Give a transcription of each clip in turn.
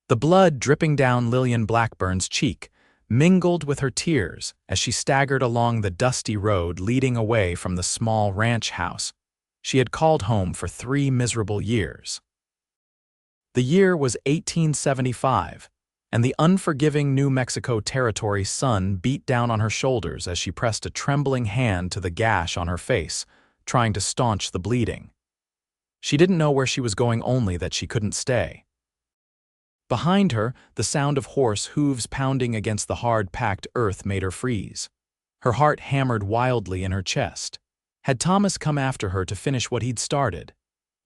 The blood dripping down Lillian Blackburn's cheek mingled with her tears as she staggered along the dusty road leading away from the small ranch house she had called home for 3 miserable years. The year was 1875, and the unforgiving New Mexico Territory sun beat down on her shoulders as she pressed a trembling hand to the gash on her face, trying to staunch the bleeding. She didn't know where she was going, only that she couldn't stay. Behind her, the sound of horse hooves pounding against the hard-packed earth made her freeze. Her heart hammered wildly in her chest. Had Thomas come after her to finish what he'd started?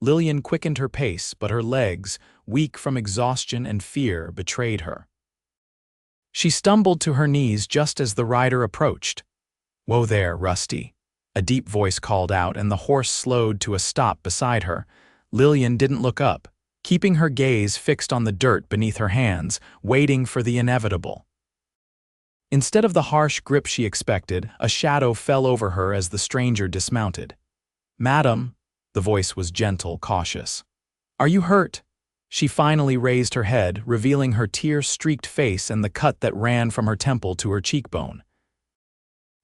Lillian quickened her pace, but her legs, weak from exhaustion and fear, betrayed her. She stumbled to her knees just as the rider approached. "Whoa there, Rusty," a deep voice called out, and the horse slowed to a stop beside her. Lillian didn't look up, keeping her gaze fixed on the dirt beneath her hands, waiting for the inevitable. Instead of the harsh grip she expected, a shadow fell over her as the stranger dismounted. "Madam," the voice was gentle, cautious. "Are you hurt?" She finally raised her head, revealing her tear-streaked face and the cut that ran from her temple to her cheekbone.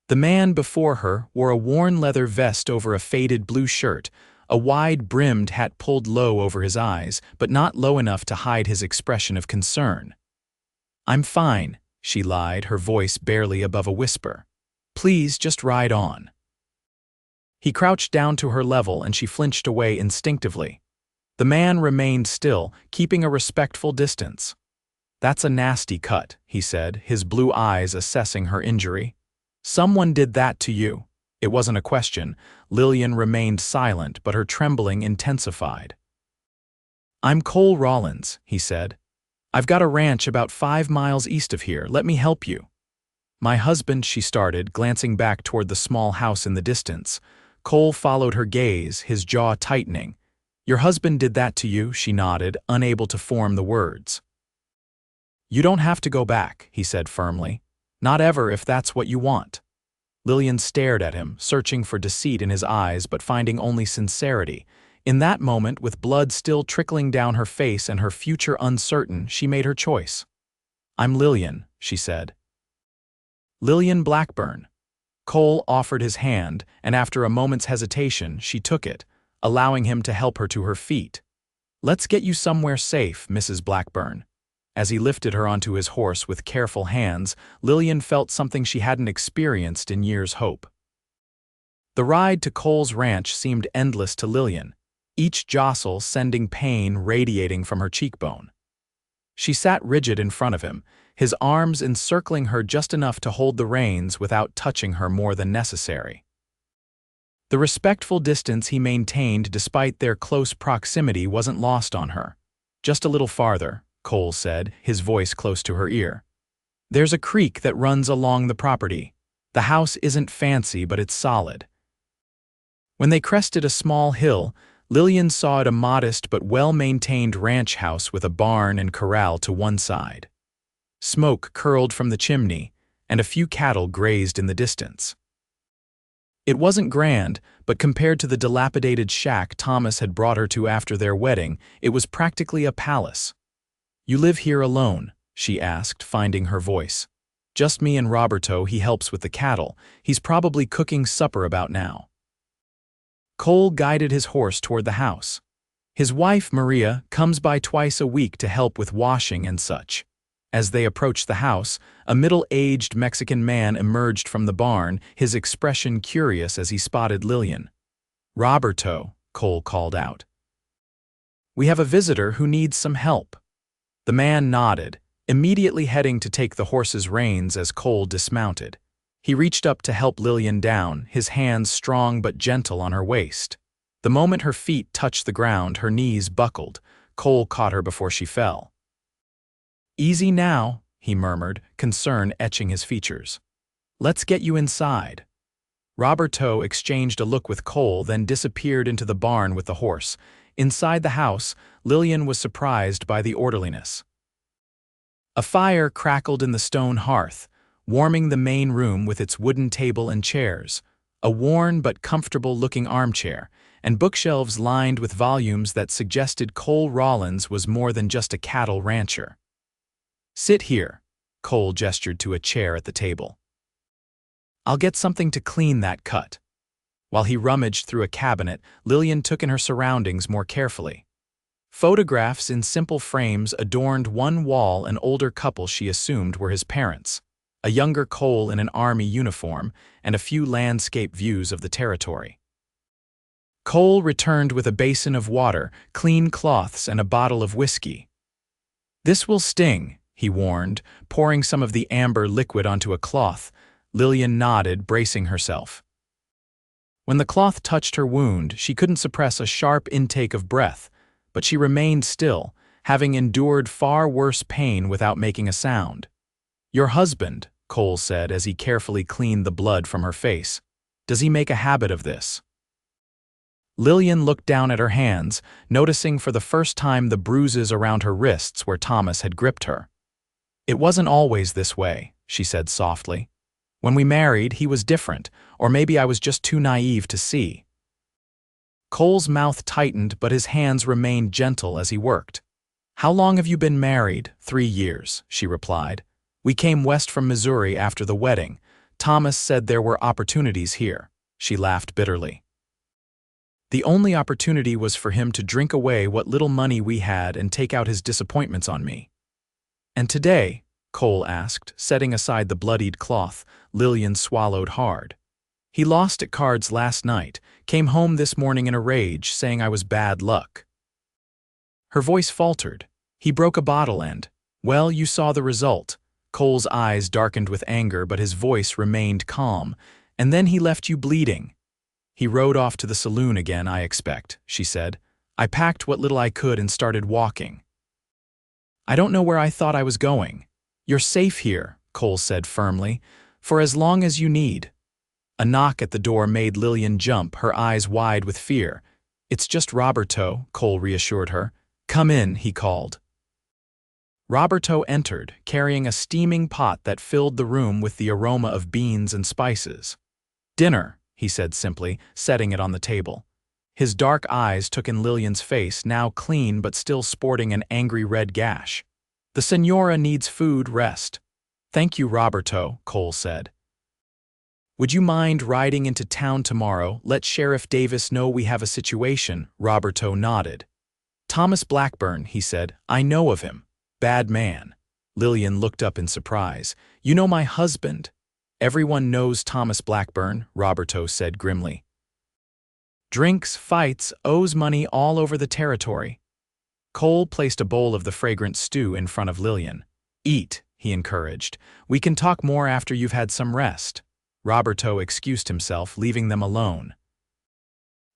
The man before her wore a worn leather vest over a faded blue shirt, a wide-brimmed hat pulled low over his eyes, but not low enough to hide his expression of concern. "I'm fine," she lied, her voice barely above a whisper. "Please just ride on." He crouched down to her level and she flinched away instinctively. The man remained still, keeping a respectful distance. "That's a nasty cut," he said, his blue eyes assessing her injury. "Someone did that to you." It wasn't a question. Lillian remained silent, but her trembling intensified. "I'm Cole Rawlins," he said. "I've got a ranch about 5 miles east of here. Let me help you." "My husband," she started, glancing back toward the small house in the distance. Cole followed her gaze, his jaw tightening. "Your husband did that to you?" she nodded, unable to form the words. "You don't have to go back," he said firmly. "Not ever, if that's what you want." Lillian stared at him, searching for deceit in his eyes but finding only sincerity. In that moment, with blood still trickling down her face and her future uncertain, she made her choice. "I'm Lillian," she said. "Lillian Blackburn." Cole offered his hand, and after a moment's hesitation, she took it, allowing him to help her to her feet. "Let's get you somewhere safe, Mrs. Blackburn." As he lifted her onto his horse with careful hands, Lillian felt something she hadn't experienced in years' hope. The ride to Cole's ranch seemed endless to Lillian, each jostle sending pain radiating from her cheekbone. She sat rigid in front of him, his arms encircling her just enough to hold the reins without touching her more than necessary. The respectful distance he maintained despite their close proximity wasn't lost on her. "Just a little farther," Cole said, his voice close to her ear. "There's a creek that runs along the property. The house isn't fancy, but it's solid." When they crested a small hill, Lillian saw it a modest but well-maintained ranch house with a barn and corral to one side. Smoke curled from the chimney, and a few cattle grazed in the distance. It wasn't grand, but compared to the dilapidated shack Thomas had brought her to after their wedding, it was practically a palace. "You live here alone?" she asked, finding her voice. "Just me and Roberto. He helps with the cattle. He's probably cooking supper about now." Cole guided his horse toward the house. "His wife, Maria, comes by twice a week to help with washing and such." As they approached the house, a middle-aged Mexican man emerged from the barn, his expression curious as he spotted Lillian. "Roberto," Cole called out. "We have a visitor who needs some help." The man nodded, immediately heading to take the horse's reins as Cole dismounted. He reached up to help Lillian down, his hands strong but gentle on her waist. The moment her feet touched the ground, her knees buckled. Cole caught her before she fell. "Easy now," he murmured, concern etching his features. "Let's get you inside." Roberto exchanged a look with Cole, then disappeared into the barn with the horse. Inside the house, Lillian was surprised by the orderliness. A fire crackled in the stone hearth, warming the main room with its wooden table and chairs, a worn but comfortable-looking armchair, and bookshelves lined with volumes that suggested Cole Rawlins was more than just a cattle rancher. Sit here. Cole gestured to a chair at the table. I'll get something to clean that cut. While he rummaged through a cabinet, Lillian took in her surroundings more carefully. Photographs in simple frames adorned one wall. An older couple she assumed were his parents, a younger Cole in an army uniform, and a few landscape views of the territory. Cole returned with a basin of water, clean cloths, and a bottle of whiskey. "This will sting," he warned, pouring some of the amber liquid onto a cloth. Lillian nodded, bracing herself. When the cloth touched her wound, she couldn't suppress a sharp intake of breath, but she remained still, having endured far worse pain without making a sound. "Your husband," Cole said as he carefully cleaned the blood from her face. "Does he make a habit of this?" Lillian looked down at her hands, noticing for the first time the bruises around her wrists where Thomas had gripped her. "It wasn't always this way," she said softly. "When we married, he was different, or maybe I was just too naive to see." Cole's mouth tightened, but his hands remained gentle as he worked. "How long have you been married?" 3 years, she replied. "We came west from Missouri after the wedding. Thomas said there were opportunities here." She laughed bitterly. "The only opportunity was for him to drink away what little money we had and take out his disappointments on me." "And today?" Cole asked, setting aside the bloodied cloth. Lillian swallowed hard. "He lost at cards last night, came home this morning in a rage, saying I was bad luck." Her voice faltered. "He broke a bottle and, well, you saw the result." Cole's eyes darkened with anger, but his voice remained calm. "And then he left you bleeding." "He rode off to the saloon again, I expect," she said. "I packed what little I could and started walking. I don't know where I thought I was going." "You're safe here," Cole said firmly, "for as long as you need." A knock at the door made Lillian jump, her eyes wide with fear. "It's just Roberto," Cole reassured her. "Come in," he called. Roberto entered, carrying a steaming pot that filled the room with the aroma of beans and spices. "Dinner," he said simply, setting it on the table. His dark eyes took in Lillian's face, now clean but still sporting an angry red gash. "The Senora needs food, rest." "Thank you, Roberto," Cole said. "Would you mind riding into town tomorrow? Let Sheriff Davis know we have a situation." Roberto nodded. "Thomas Blackburn," he said. "I know of him. Bad man." Lillian looked up in surprise. "You know my husband." "Everyone knows Thomas Blackburn," Roberto said grimly. "Drinks, fights, owes money all over the territory." Cole placed a bowl of the fragrant stew in front of Lillian. "Eat," he encouraged. "We can talk more after you've had some rest." Roberto excused himself, leaving them alone.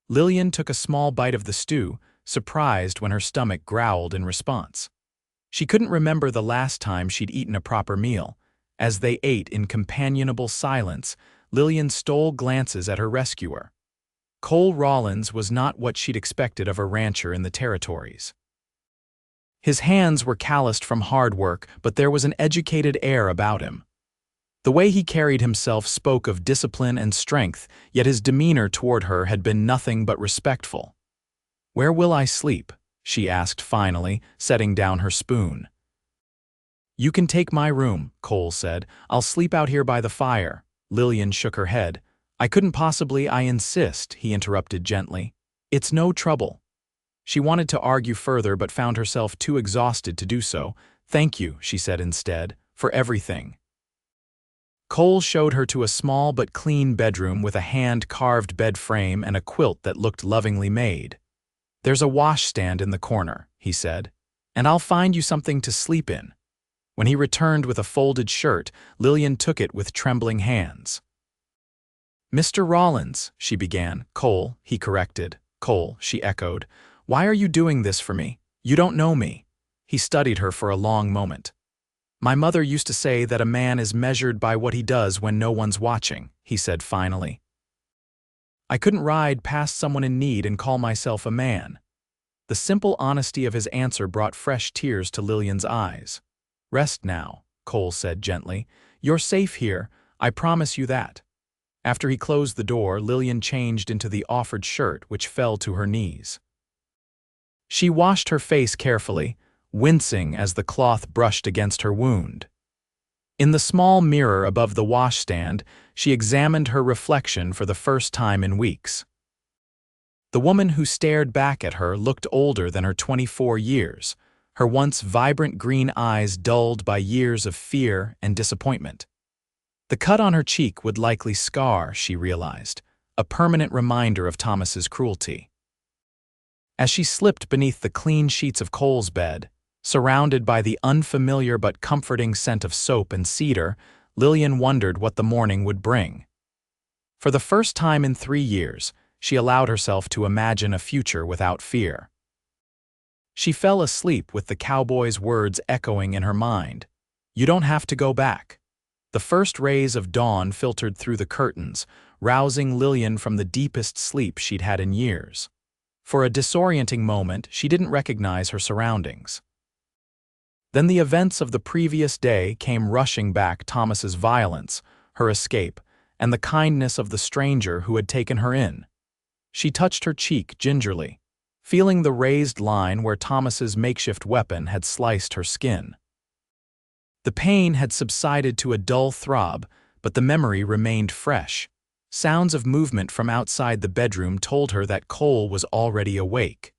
Lillian took a small bite of the stew, surprised when her stomach growled in response. She couldn't remember the last time she'd eaten a proper meal. As they ate in companionable silence, Lillian stole glances at her rescuer. Cole Rawlins was not what she'd expected of a rancher in the territories. His hands were calloused from hard work, but there was an educated air about him. The way he carried himself spoke of discipline and strength, yet his demeanor toward her had been nothing but respectful. "Where will I sleep?" she asked finally, setting down her spoon. "You can take my room," Cole said. "I'll sleep out here by the fire." Lillian shook her head. "I couldn't possibly, I insist," he interrupted gently. "It's no trouble." She wanted to argue further but found herself too exhausted to do so. "Thank you," she said instead, "for everything." Cole showed her to a small but clean bedroom with a hand-carved bed frame and a quilt that looked lovingly made. "There's a washstand in the corner," he said, "and I'll find you something to sleep in." When he returned with a folded shirt, Lillian took it with trembling hands. "Mr. Rawlins," she began. "Cole," he corrected. "Cole," she echoed. "Why are you doing this for me? You don't know me." He studied her for a long moment. "My mother used to say that a man is measured by what he does when no one's watching," he said finally. "I couldn't ride past someone in need and call myself a man." The simple honesty of his answer brought fresh tears to Lillian's eyes. "Rest now," Cole said gently. "You're safe here, I promise you that." After he closed the door, Lillian changed into the offered shirt, which fell to her knees. She washed her face carefully, wincing as the cloth brushed against her wound. In the small mirror above the washstand, she examined her reflection for the first time in weeks. The woman who stared back at her looked older than her 24 years, her once vibrant green eyes dulled by years of fear and disappointment. The cut on her cheek would likely scar, she realized, a permanent reminder of Thomas's cruelty. As she slipped beneath the clean sheets of Cole's bed, surrounded by the unfamiliar but comforting scent of soap and cedar, Lillian wondered what the morning would bring. For the first time in 3 years, she allowed herself to imagine a future without fear. She fell asleep with the cowboy's words echoing in her mind. "You don't have to go back." The first rays of dawn filtered through the curtains, rousing Lillian from the deepest sleep she'd had in years. For a disorienting moment, she didn't recognize her surroundings. Then the events of the previous day came rushing back: Thomas's violence, her escape, and the kindness of the stranger who had taken her in. She touched her cheek gingerly, feeling the raised line where Thomas's makeshift weapon had sliced her skin. The pain had subsided to a dull throb, but the memory remained fresh. Sounds of movement from outside the bedroom told her that Cole was already awake.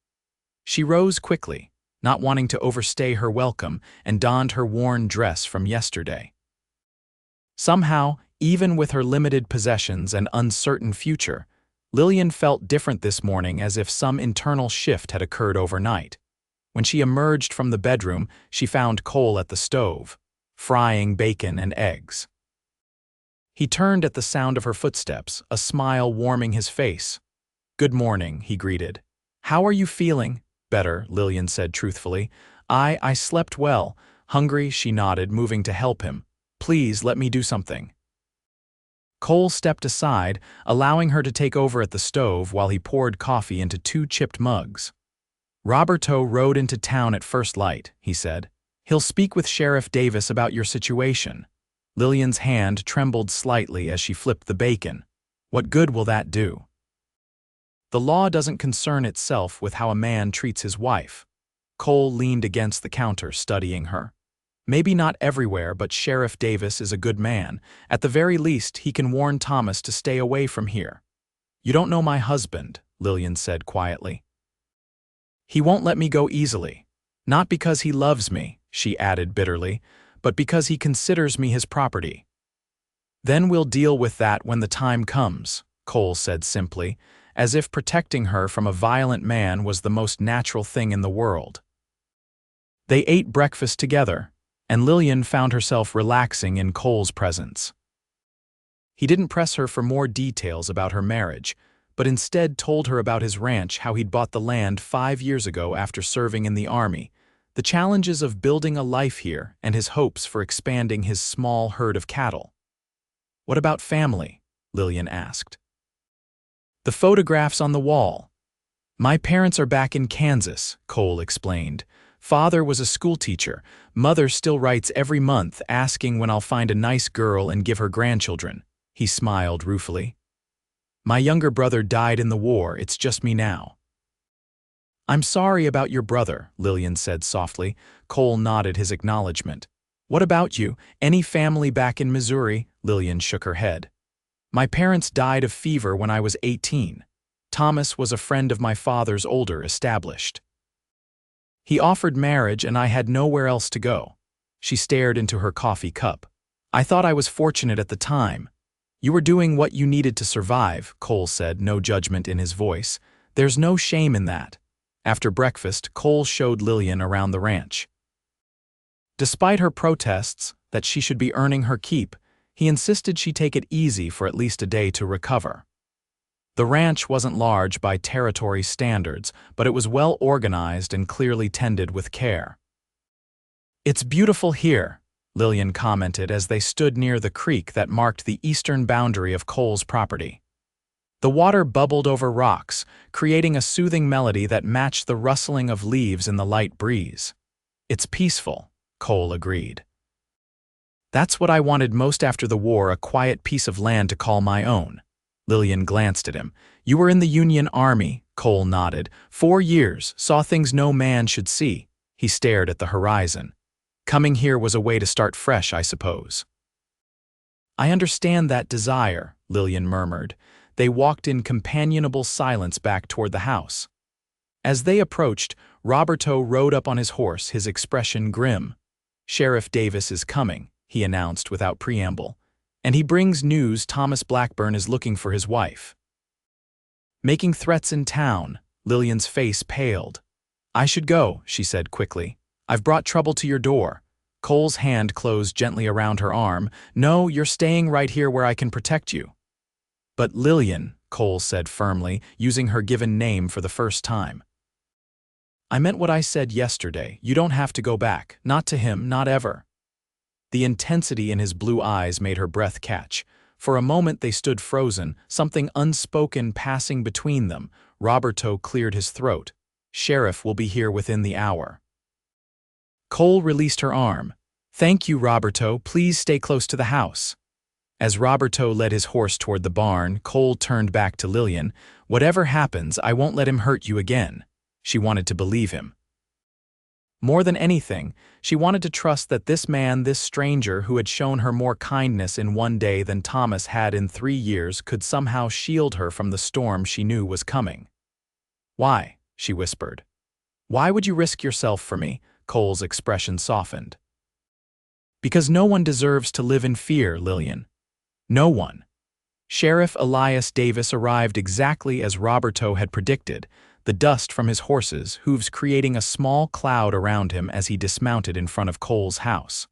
She rose quickly, not wanting to overstay her welcome, and donned her worn dress from yesterday. Somehow, even with her limited possessions and uncertain future, Lillian felt different this morning, as if some internal shift had occurred overnight. When she emerged from the bedroom, she found Cole at the stove, frying bacon and eggs. He turned at the sound of her footsteps, a smile warming his face. "Good morning," he greeted. "How are you feeling?" "Better," Lillian said truthfully. I slept well." "Hungry?" she nodded, moving to help him. "Please, let me do something." Cole stepped aside, allowing her to take over at the stove while he poured coffee into 2 chipped mugs. "Roberto rode into town at first light," he said. "He'll speak with Sheriff Davis about your situation." Lillian's hand trembled slightly as she flipped the bacon. "What good will that do?" "The law doesn't concern itself with how a man treats his wife." Cole leaned against the counter, studying her. "Maybe not everywhere, but Sheriff Davis is a good man. At the very least, he can warn Thomas to stay away from here." "You don't know my husband," Lillian said quietly. "He won't let me go easily. Not because he loves me," she added bitterly, "but because he considers me his property." "Then we'll deal with that when the time comes," Cole said simply, as if protecting her from a violent man was the most natural thing in the world. They ate breakfast together, and Lillian found herself relaxing in Cole's presence. He didn't press her for more details about her marriage, but instead told her about his ranch, how he'd bought the land 5 years ago after serving in the army, the challenges of building a life here, and his hopes for expanding his small herd of cattle. "What about family?" Lillian asked. "The photographs on the wall." "My parents are back in Kansas," Cole explained. "Father was a schoolteacher. Mother still writes every month asking when I'll find a nice girl and give her grandchildren." He smiled ruefully. "My younger brother died in the war. It's just me now." "I'm sorry about your brother," Lillian said softly. Cole nodded his acknowledgement. "What about you? Any family back in Missouri?" Lillian shook her head. "My parents died of fever when I was 18. Thomas was a friend of my father's, older, established. He offered marriage and I had nowhere else to go." She stared into her coffee cup. "I thought I was fortunate at the time." "You were doing what you needed to survive," Cole said, no judgment in his voice. "There's no shame in that." After breakfast, Cole showed Lillian around the ranch. Despite her protests that she should be earning her keep, he insisted she take it easy for at least a day to recover. The ranch wasn't large by territory standards, but it was well organized and clearly tended with care. "It's beautiful here," Lillian commented as they stood near the creek that marked the eastern boundary of Cole's property. The water bubbled over rocks, creating a soothing melody that matched the rustling of leaves in the light breeze. "It's peaceful," Cole agreed. "That's what I wanted most after the war, a quiet piece of land to call my own." Lillian glanced at him. "You were in the Union Army," Cole nodded. 4 years, saw things no man should see." He stared at the horizon. Coming here was a way to start fresh, I suppose. I understand that desire, Lillian murmured. They walked in companionable silence back toward the house. As they approached, Roberto rode up on his horse, his expression grim. Sheriff Davis is coming, he announced without preamble. And he brings news Thomas Blackburn is looking for his wife. Making threats in town, Lillian's face paled. I should go, she said quickly. I've brought trouble to your door. Cole's hand closed gently around her arm. No, you're staying right here where I can protect you. But Lillian, Cole said firmly, using her given name for the first time. I meant what I said yesterday. You don't have to go back. Not to him, not ever. The intensity in his blue eyes made her breath catch. For a moment they stood frozen, something unspoken passing between them. Roberto cleared his throat. Sheriff will be here within the hour. Cole released her arm. Thank you, Roberto. Please stay close to the house. As Roberto led his horse toward the barn, Cole turned back to Lillian. Whatever happens, I won't let him hurt you again. She wanted to believe him. More than anything, she wanted to trust that this man, this stranger who had shown her more kindness in one day than Thomas had in 3 years, could somehow shield her from the storm she knew was coming. Why? She whispered. Why would you risk yourself for me? Cole's expression softened. Because no one deserves to live in fear, Lillian. No one. Sheriff Elias Davis arrived exactly as Roberto had predicted, the dust from his horse's hooves creating a small cloud around him as he dismounted in front of Cole's house.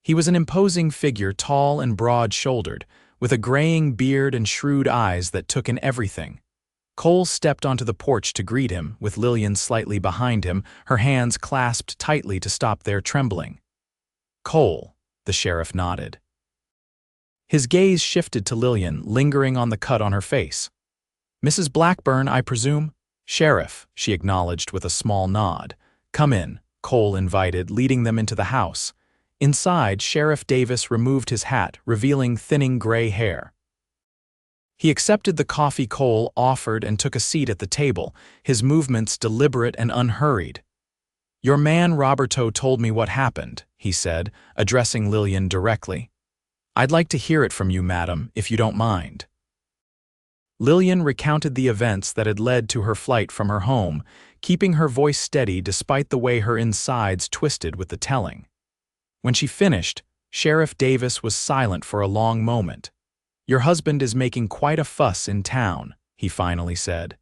He was an imposing figure, tall and broad-shouldered, with a graying beard and shrewd eyes that took in everything. Cole stepped onto the porch to greet him, with Lillian slightly behind him, her hands clasped tightly to stop their trembling. Cole, the sheriff nodded. His gaze shifted to Lillian, lingering on the cut on her face. Mrs. Blackburn, I presume? Sheriff, she acknowledged with a small nod. Come in, Cole invited, leading them into the house. Inside, Sheriff Davis removed his hat, revealing thinning gray hair. He accepted the coffee Cole offered and took a seat at the table, his movements deliberate and unhurried. Your man Roberto told me what happened, he said, addressing Lillian directly. I'd like to hear it from you, madam, if you don't mind. Lillian recounted the events that had led to her flight from her home, keeping her voice steady despite the way her insides twisted with the telling. When she finished, Sheriff Davis was silent for a long moment. Your husband is making quite a fuss in town, he finally said.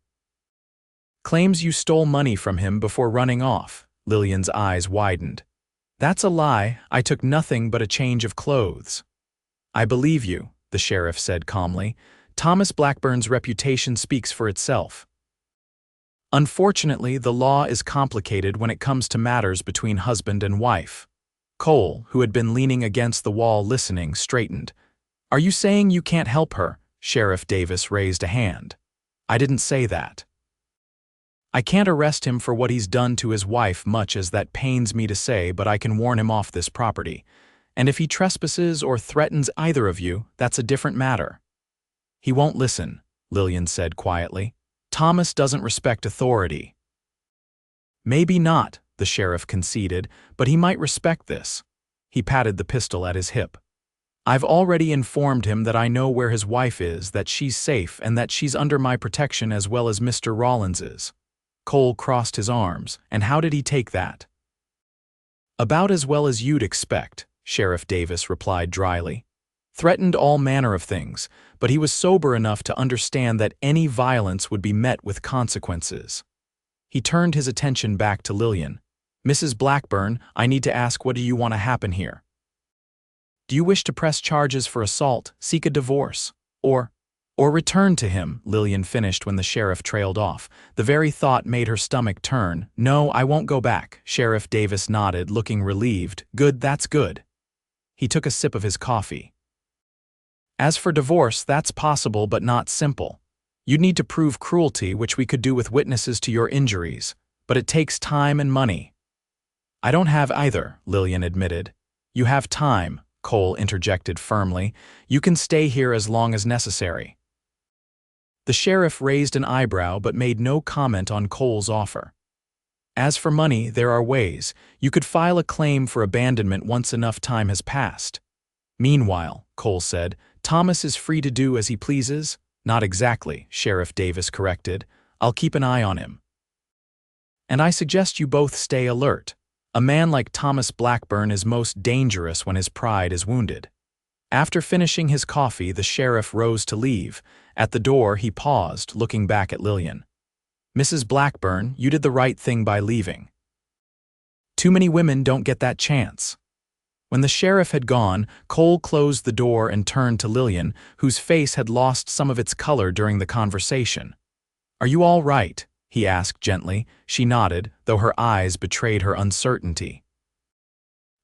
Claims you stole money from him before running off. Lillian's eyes widened. That's a lie. I took nothing but a change of clothes. I believe you, the sheriff said calmly. Thomas Blackburn's reputation speaks for itself. Unfortunately, the law is complicated when it comes to matters between husband and wife. Cole, who had been leaning against the wall listening, straightened. Are you saying you can't help her? Sheriff Davis raised a hand. I didn't say that. I can't arrest him for what he's done to his wife, much as that pains me to say, but I can warn him off this property. And if he trespasses or threatens either of you, that's a different matter. He won't listen, Lillian said quietly. Thomas doesn't respect authority. Maybe not, the sheriff conceded, but he might respect this. He patted the pistol at his hip. I've already informed him that I know where his wife is, that she's safe, and that she's under my protection as well as Mr. Rawlins's. Cole crossed his arms, and how did he take that? About as well as you'd expect, Sheriff Davis replied dryly. Threatened all manner of things, but he was sober enough to understand that any violence would be met with consequences. He turned his attention back to Lillian. Mrs. Blackburn, I need to ask, what do you want to happen here? Do you wish to press charges for assault, seek a divorce, or return to him? Lillian finished when the sheriff trailed off. The very thought made her stomach turn. No, I won't go back. Sheriff Davis nodded, looking relieved. Good, that's good. He took a sip of his coffee. As for divorce, that's possible but not simple. You'd need to prove cruelty, which we could do with witnesses to your injuries, but it takes time and money. I don't have either, Lillian admitted. You have time, Cole interjected firmly. You can stay here as long as necessary. The sheriff raised an eyebrow but made no comment on Cole's offer. As for money, there are ways. You could file a claim for abandonment once enough time has passed. Meanwhile, Cole said, Thomas is free to do as he pleases? Not exactly, Sheriff Davis corrected. I'll keep an eye on him. And I suggest you both stay alert. A man like Thomas Blackburn is most dangerous when his pride is wounded. After finishing his coffee, the sheriff rose to leave. At the door, he paused, looking back at Lillian. Mrs. Blackburn, you did the right thing by leaving. Too many women don't get that chance. When the sheriff had gone, Cole closed the door and turned to Lillian, whose face had lost some of its color during the conversation. Are you all right? He asked gently. She nodded, though her eyes betrayed her uncertainty.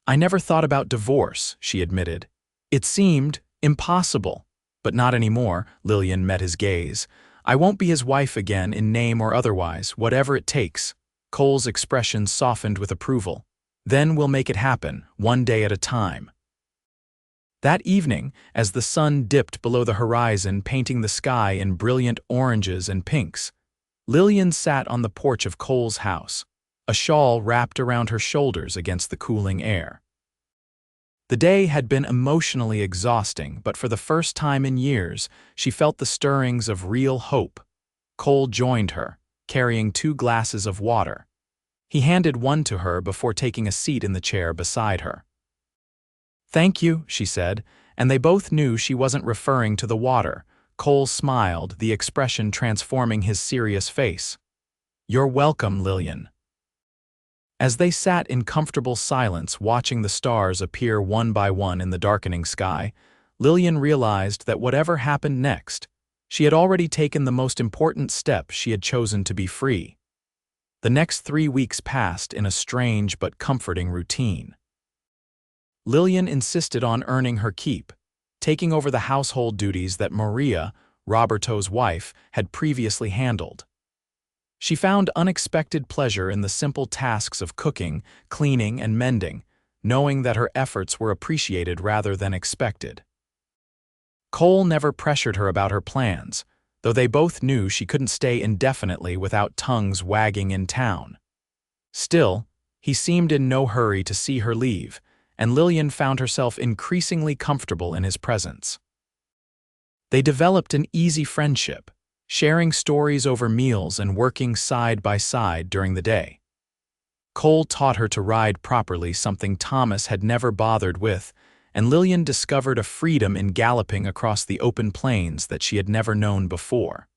I never thought about divorce, she admitted. It seemed impossible. But not anymore, Lillian met his gaze. I won't be his wife again in name or otherwise, whatever it takes. Cole's expression softened with approval. Then we'll make it happen, one day at a time. That evening, as the sun dipped below the horizon, painting the sky in brilliant oranges and pinks, Lillian sat on the porch of Cole's house, a shawl wrapped around her shoulders against the cooling air. The day had been emotionally exhausting, but for the first time in years, she felt the stirrings of real hope. Cole joined her, carrying 2 glasses of water. He handed one to her before taking a seat in the chair beside her. Thank you, she said, and they both knew she wasn't referring to the water. Cole smiled, the expression transforming his serious face. You're welcome, Lillian. As they sat in comfortable silence watching the stars appear one by one in the darkening sky, Lillian realized that whatever happened next, she had already taken the most important step. She had chosen to be free. The next 3 weeks passed in a strange but comforting routine. Lillian insisted on earning her keep, taking over the household duties that Maria, Roberto's wife, had previously handled. She found unexpected pleasure in the simple tasks of cooking, cleaning, and mending, knowing that her efforts were appreciated rather than expected. Cole never pressured her about her plans, though they both knew she couldn't stay indefinitely without tongues wagging in town. Still, he seemed in no hurry to see her leave, and Lillian found herself increasingly comfortable in his presence. They developed an easy friendship, sharing stories over meals and working side by side during the day. Cole taught her to ride properly, something Thomas had never bothered with, and Lillian discovered a freedom in galloping across the open plains that she had never known before.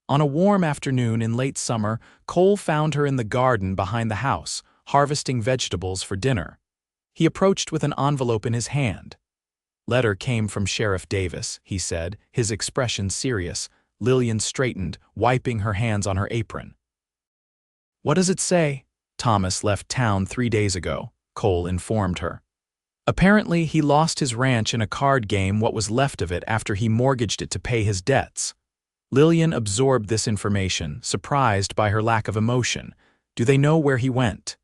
On a warm afternoon in late summer, Cole found her in the garden behind the house, harvesting vegetables for dinner. He approached with an envelope in his hand. Letter came from Sheriff Davis, he said, his expression serious. Lillian straightened, wiping her hands on her apron. What does it say? Thomas left town 3 days ago, Cole informed her. Apparently, he lost his ranch in a card game, what was left of it, after he mortgaged it to pay his debts. Lillian absorbed this information, surprised by her lack of emotion. Do they know where he went?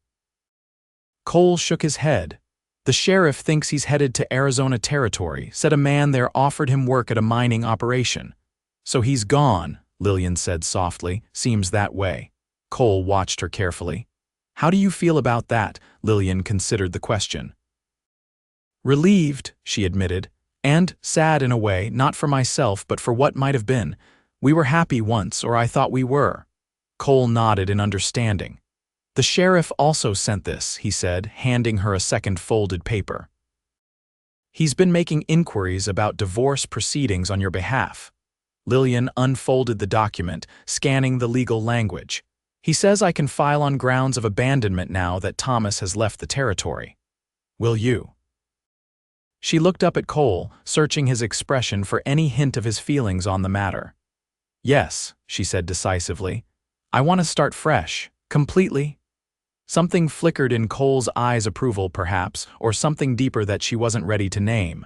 Cole shook his head. The sheriff thinks he's headed to Arizona territory, said a man there offered him work at a mining operation. So he's gone, Lillian said softly. Seems that way. Cole watched her carefully. How do you feel about that? Lillian considered the question. Relieved, she admitted, and sad in a way, not for myself but for what might have been. We were happy once, or I thought we were. Cole nodded in understanding. The sheriff also sent this, he said, handing her a second folded paper. He's been making inquiries about divorce proceedings on your behalf. Lillian unfolded the document, scanning the legal language. He says I can file on grounds of abandonment now that Thomas has left the territory. Will you? She looked up at Cole, searching his expression for any hint of his feelings on the matter. Yes, she said decisively. I want to start fresh, completely. Something flickered in Cole's eyes, approval perhaps, or something deeper that she wasn't ready to name.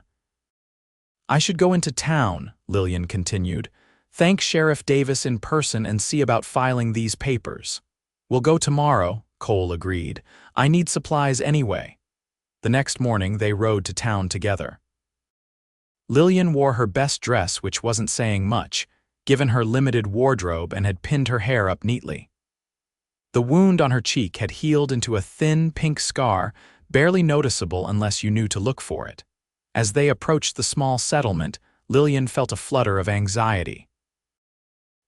I should go into town, Lillian continued. Thank Sheriff Davis in person and see about filing these papers. We'll go tomorrow, Cole agreed. I need supplies anyway. The next morning they rode to town together. Lillian wore her best dress, which wasn't saying much, given her limited wardrobe, and had pinned her hair up neatly. The wound on her cheek had healed into a thin, pink scar, barely noticeable unless you knew to look for it. As they approached the small settlement, Lillian felt a flutter of anxiety.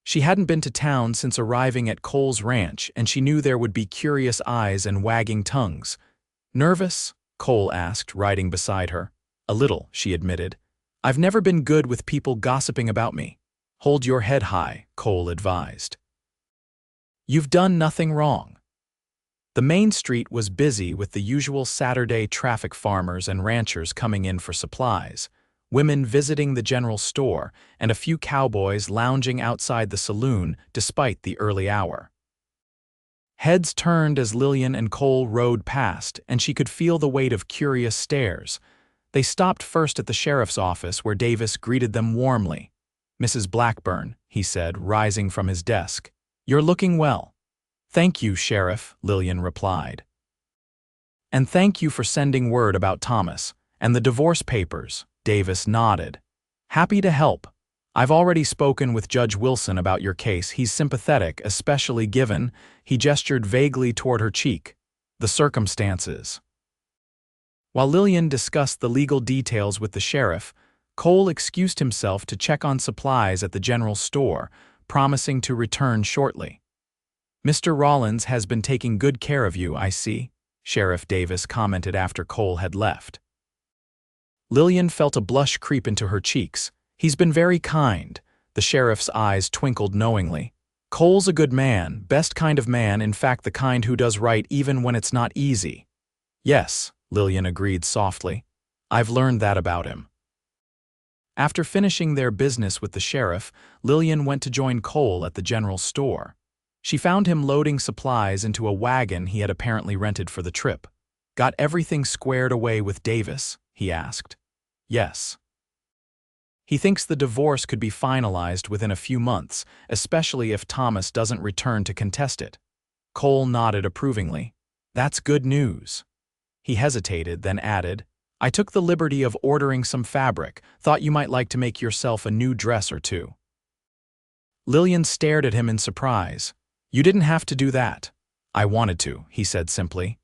She hadn't been to town since arriving at Cole's ranch, and she knew there would be curious eyes and wagging tongues. "Nervous?" Cole asked, riding beside her. "A little," she admitted. "I've never been good with people gossiping about me." "Hold your head high," Cole advised. "You've done nothing wrong." The main street was busy with the usual Saturday traffic, farmers and ranchers coming in for supplies, women visiting the general store, and a few cowboys lounging outside the saloon despite the early hour. Heads turned as Lillian and Cole rode past, and she could feel the weight of curious stares. They stopped first at the sheriff's office, where Davis greeted them warmly. "Mrs. Blackburn," he said, rising from his desk. "You're looking well." "Thank you, Sheriff," Lillian replied. "And thank you for sending word about Thomas and the divorce papers." Davis nodded. "Happy to help. I've already spoken with Judge Wilson about your case. He's sympathetic, especially given," he gestured vaguely toward her cheek, "the circumstances." While Lillian discussed the legal details with the sheriff, Cole excused himself to check on supplies at the general store, promising to return shortly. "Mr. Rawlins has been taking good care of you, I see," Sheriff Davis commented after Cole had left. Lillian felt a blush creep into her cheeks. "He's been very kind." The sheriff's eyes twinkled knowingly. "Cole's a good man, best kind of man, in fact the kind who does right even when it's not easy." "Yes," Lillian agreed softly. "I've learned that about him." After finishing their business with the sheriff, Lillian went to join Cole at the general store. She found him loading supplies into a wagon he had apparently rented for the trip. "Got everything squared away with Davis?" he asked. "Yes. He thinks the divorce could be finalized within a few months, especially if Thomas doesn't return to contest it." Cole nodded approvingly. "That's good news." He hesitated, then added, "I took the liberty of ordering some fabric, thought you might like to make yourself a new dress or two." Lillian stared at him in surprise. "You didn't have to do that." "I wanted to," he said simply.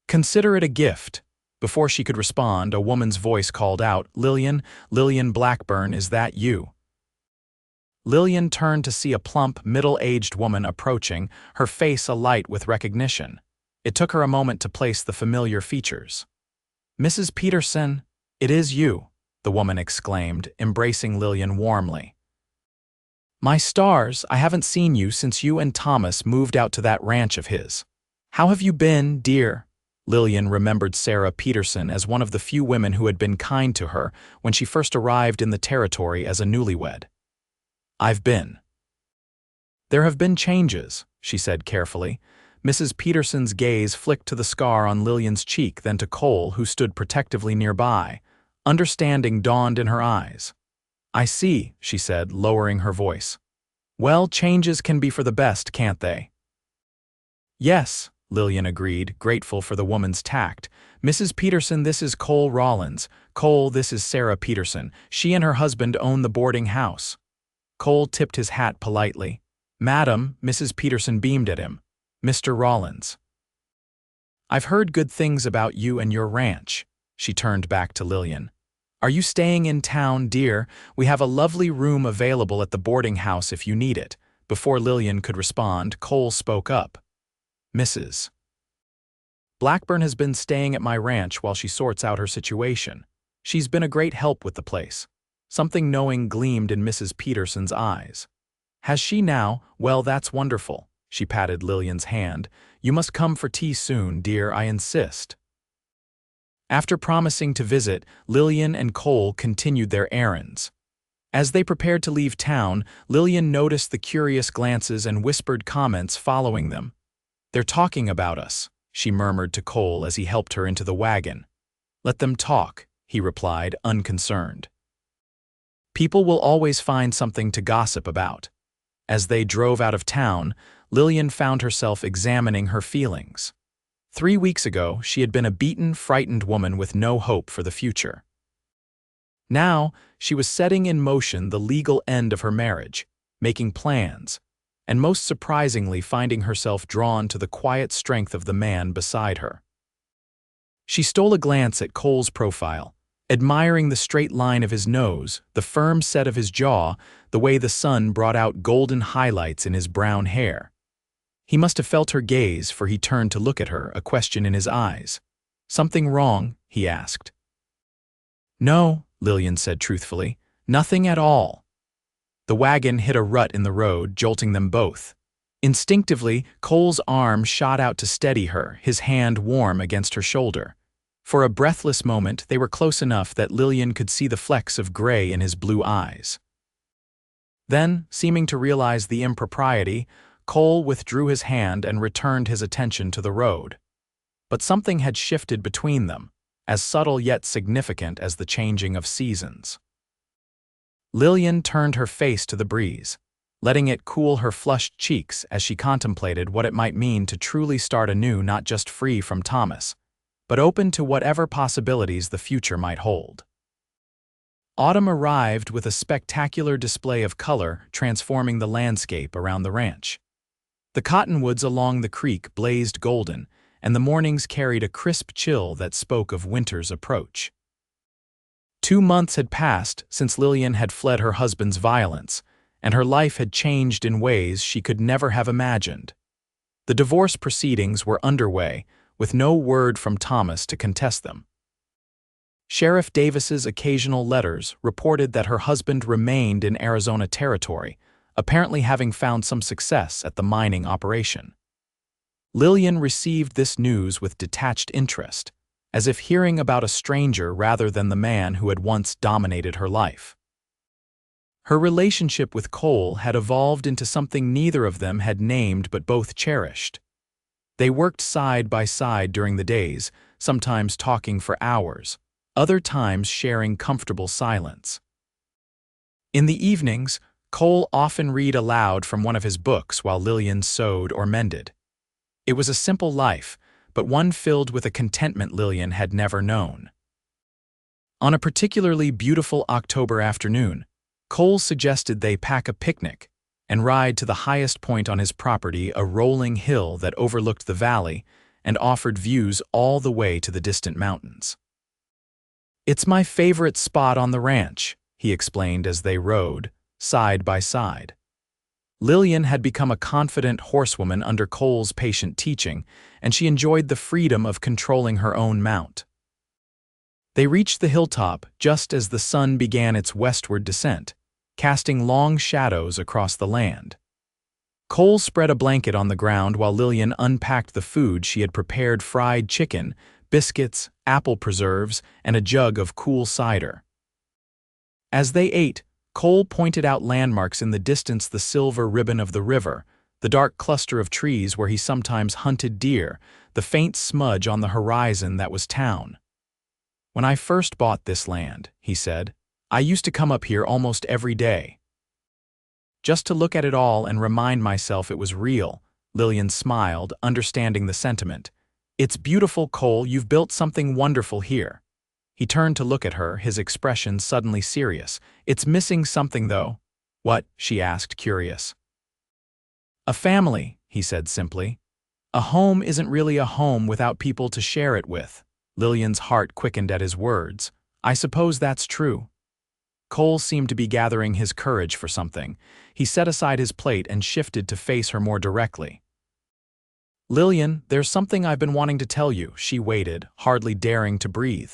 "Consider it a gift." Before she could respond, a woman's voice called out, Lillian Blackburn, is that you?" Lillian turned to see a plump, middle-aged woman approaching, her face alight with recognition. It took her a moment to place the familiar features. "Mrs. Peterson, it is you," the woman exclaimed, embracing Lillian warmly. "My stars, I haven't seen you since you and Thomas moved out to that ranch of his. How have you been, dear?" Lillian remembered Sarah Peterson as one of the few women who had been kind to her when she first arrived in the territory as a newlywed. "I've been. There have been changes," she said carefully. Mrs. Peterson's gaze flicked to the scar on Lillian's cheek, then to Cole, who stood protectively nearby. Understanding dawned in her eyes. "I see," she said, lowering her voice. "Well, changes can be for the best, can't they?" "Yes," Lillian agreed, grateful for the woman's tact. "Mrs. Peterson, this is Cole Rawlins. Cole, this is Sarah Peterson. She and her husband own the boarding house." Cole tipped his hat politely. "Madam," Mrs. Peterson beamed at him. "Mr. Rawlins. I've heard good things about you and your ranch." She turned back to Lillian. "Are you staying in town, dear? We have a lovely room available at the boarding house if you need it." Before Lillian could respond, Cole spoke up. "Mrs. Blackburn has been staying at my ranch while she sorts out her situation. She's been a great help with the place." Something knowing gleamed in Mrs. Peterson's eyes. "Has she now? Well, that's wonderful." She patted Lillian's hand. "You must come for tea soon, dear, I insist." After promising to visit, Lillian and Cole continued their errands. As they prepared to leave town, Lillian noticed the curious glances and whispered comments following them. "They're talking about us," she murmured to Cole as he helped her into the wagon. "Let them talk," he replied, unconcerned. "People will always find something to gossip about." As they drove out of town, Lillian found herself examining her feelings. 3 weeks ago, she had been a beaten, frightened woman with no hope for the future. Now, she was setting in motion the legal end of her marriage, making plans, and most surprisingly finding herself drawn to the quiet strength of the man beside her. She stole a glance at Cole's profile, admiring the straight line of his nose, the firm set of his jaw, the way the sun brought out golden highlights in his brown hair. He must have felt her gaze, for he turned to look at her, a question in his eyes. "Something wrong?" he asked. "No," Lillian said truthfully. "Nothing at all." The wagon hit a rut in the road, jolting them both. Instinctively, Cole's arm shot out to steady her, his hand warm against her shoulder. For a breathless moment, they were close enough that Lillian could see the flecks of gray in his blue eyes. Then, seeming to realize the impropriety, Cole withdrew his hand and returned his attention to the road. But something had shifted between them, as subtle yet significant as the changing of seasons. Lillian turned her face to the breeze, letting it cool her flushed cheeks as she contemplated what it might mean to truly start anew, not just free from Thomas, but open to whatever possibilities the future might hold. Autumn arrived with a spectacular display of color transforming the landscape around the ranch. The cottonwoods along the creek blazed golden, and the mornings carried a crisp chill that spoke of winter's approach. 2 months had passed since Lillian had fled her husband's violence, and her life had changed in ways she could never have imagined. The divorce proceedings were underway, with no word from Thomas to contest them. Sheriff Davis's occasional letters reported that her husband remained in Arizona territory, apparently having found some success at the mining operation. Lillian received this news with detached interest, as if hearing about a stranger rather than the man who had once dominated her life. Her relationship with Cole had evolved into something neither of them had named but both cherished. They worked side by side during the days, sometimes talking for hours, other times sharing comfortable silence. In the evenings, Cole often read aloud from one of his books while Lillian sewed or mended. It was a simple life, but one filled with a contentment Lillian had never known. On a particularly beautiful October afternoon, Cole suggested they pack a picnic and ride to the highest point on his property, a rolling hill that overlooked the valley and offered views all the way to the distant mountains. "It's my favorite spot on the ranch," he explained as they rode, side by side. Lillian had become a confident horsewoman under Cole's patient teaching, and she enjoyed the freedom of controlling her own mount. They reached the hilltop just as the sun began its westward descent, casting long shadows across the land. Cole spread a blanket on the ground while Lillian unpacked the food she had prepared: fried chicken, biscuits, apple preserves, and a jug of cool cider. As they ate, Cole pointed out landmarks in the distance: the silver ribbon of the river, the dark cluster of trees where he sometimes hunted deer, the faint smudge on the horizon that was town. "When I first bought this land," he said, "I used to come up here almost every day. Just to look at it all and remind myself it was real." Lillian smiled, understanding the sentiment. "It's beautiful, Cole. You've built something wonderful here." He turned to look at her, his expression suddenly serious. "It's missing something, though." "What?" she asked, curious. "A family," he said simply. "A home isn't really a home without people to share it with." Lillian's heart quickened at his words. "I suppose that's true." Cole seemed to be gathering his courage for something. He set aside his plate and shifted to face her more directly. "Lillian, there's something I've been wanting to tell you." She waited, hardly daring to breathe.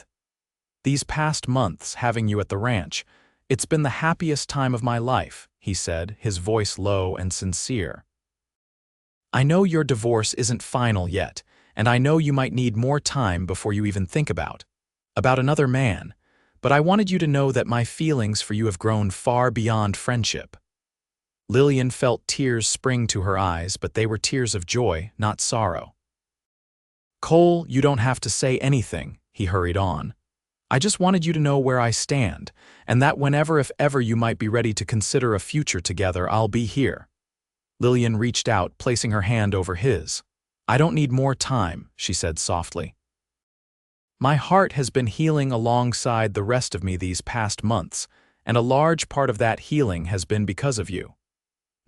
"These past months, having you at the ranch, it's been the happiest time of my life," he said, his voice low and sincere. "I know your divorce isn't final yet, and I know you might need more time before you even think about another man, but I wanted you to know that my feelings for you have grown far beyond friendship." Lillian felt tears spring to her eyes, but they were tears of joy, not sorrow. "Cole, you don't have to say anything," he hurried on. "I just wanted you to know where I stand, and that whenever, if ever, you might be ready to consider a future together, I'll be here." Lillian reached out, placing her hand over his. "I don't need more time," she said softly. "My heart has been healing alongside the rest of me these past months, and a large part of that healing has been because of you.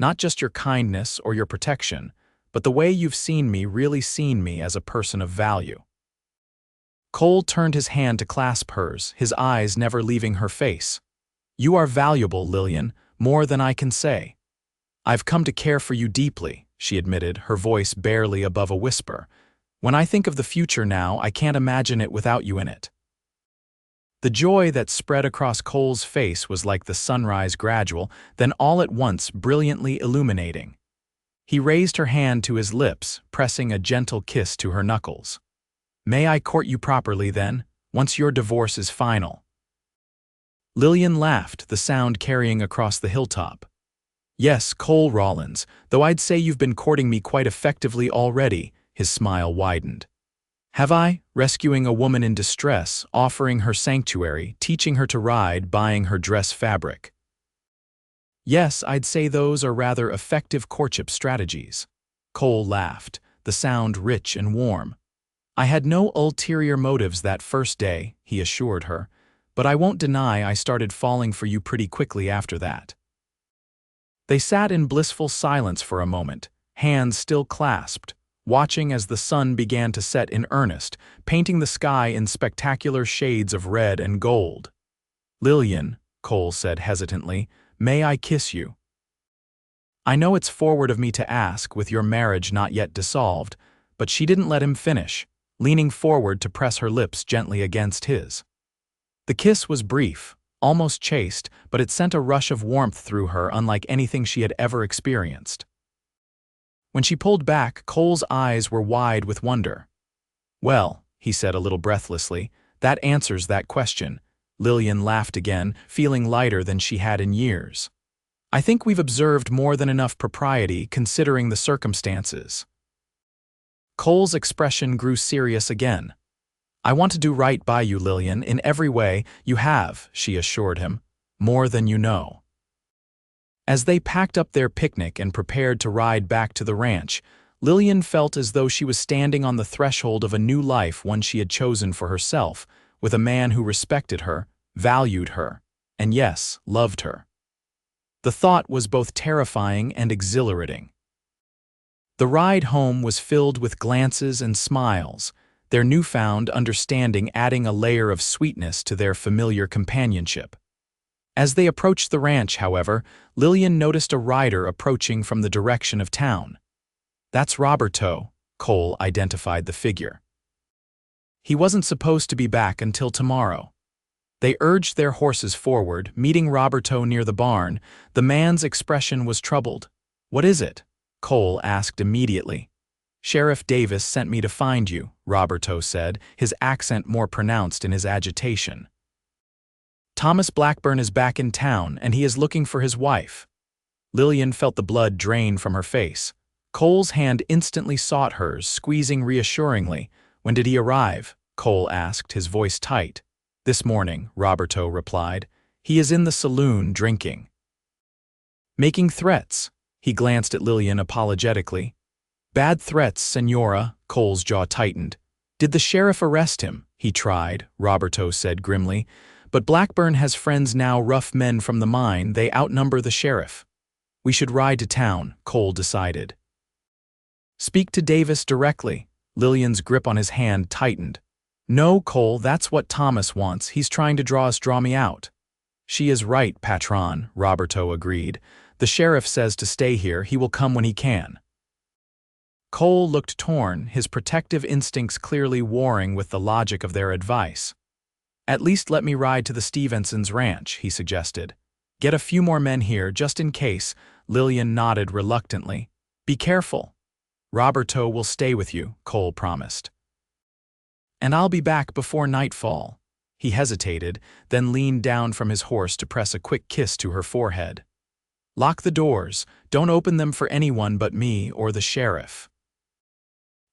Not just your kindness or your protection, but the way you've really seen me as a person of value." Cole turned his hand to clasp hers, his eyes never leaving her face. "You are valuable, Lillian, more than I can say. I've come to care for you deeply," she admitted, her voice barely above a whisper. "When I think of the future now, I can't imagine it without you in it." The joy that spread across Cole's face was like the sunrise, gradual, then all at once brilliantly illuminating. He raised her hand to his lips, pressing a gentle kiss to her knuckles. "May I court you properly then, once your divorce is final?" Lillian laughed, the sound carrying across the hilltop. "Yes, Cole Rawlins, though I'd say you've been courting me quite effectively already," his smile widened. "Have I? Rescuing a woman in distress, offering her sanctuary, teaching her to ride, buying her dress fabric." "Yes, I'd say those are rather effective courtship strategies." Cole laughed, the sound rich and warm. "I had no ulterior motives that first day," he assured her, "but I won't deny I started falling for you pretty quickly after that." They sat in blissful silence for a moment, hands still clasped, watching as the sun began to set in earnest, painting the sky in spectacular shades of red and gold. "Lillian," Cole said hesitantly, "may I kiss you?" "I know it's forward of me to ask, with your marriage not yet dissolved," but she didn't let him finish, leaning forward to press her lips gently against his. The kiss was brief, almost chaste, but it sent a rush of warmth through her unlike anything she had ever experienced. When she pulled back, Cole's eyes were wide with wonder. "Well," he said a little breathlessly, "that answers that question." Lillian laughed again, feeling lighter than she had in years. "I think we've observed more than enough propriety considering the circumstances." Cole's expression grew serious again. "I want to do right by you, Lillian, in every way. You have," she assured him, "more than you know." As they packed up their picnic and prepared to ride back to the ranch, Lillian felt as though she was standing on the threshold of a new life, one she had chosen for herself, with a man who respected her, valued her, and yes, loved her. The thought was both terrifying and exhilarating. The ride home was filled with glances and smiles, their newfound understanding adding a layer of sweetness to their familiar companionship. As they approached the ranch, however, Lillian noticed a rider approaching from the direction of town. "That's Roberto," Cole identified the figure. "He wasn't supposed to be back until tomorrow." They urged their horses forward, meeting Roberto near the barn. The man's expression was troubled. "What is it?" Cole asked immediately. "Sheriff Davis sent me to find you," Roberto said, his accent more pronounced in his agitation. "Thomas Blackburn is back in town, and he is looking for his wife." Lillian felt the blood drain from her face. Cole's hand instantly sought hers, squeezing reassuringly. "When did he arrive?" Cole asked, his voice tight. "This morning," Roberto replied. "He is in the saloon drinking." "Making threats?" He glanced at Lillian apologetically. "Bad threats, Senora," Cole's jaw tightened. "Did the sheriff arrest him?" He tried, Roberto said grimly. "But Blackburn has friends now, rough men from the mine. They outnumber the sheriff." "We should ride to town," Cole decided. "Speak to Davis directly." Lillian's grip on his hand tightened. "No, Cole, that's what Thomas wants. He's trying to draw me out." "She is right, Patron," Roberto agreed. "The sheriff says to stay here. He will come when he can." Cole looked torn, his protective instincts clearly warring with the logic of their advice. "At least let me ride to the Stevensons' ranch," he suggested. "Get a few more men here, just in case." Lillian nodded reluctantly. "Be careful." "Roberto will stay with you," Cole promised. "And I'll be back before nightfall." He hesitated, then leaned down from his horse to press a quick kiss to her forehead. "Lock the doors. Don't open them for anyone but me or the sheriff."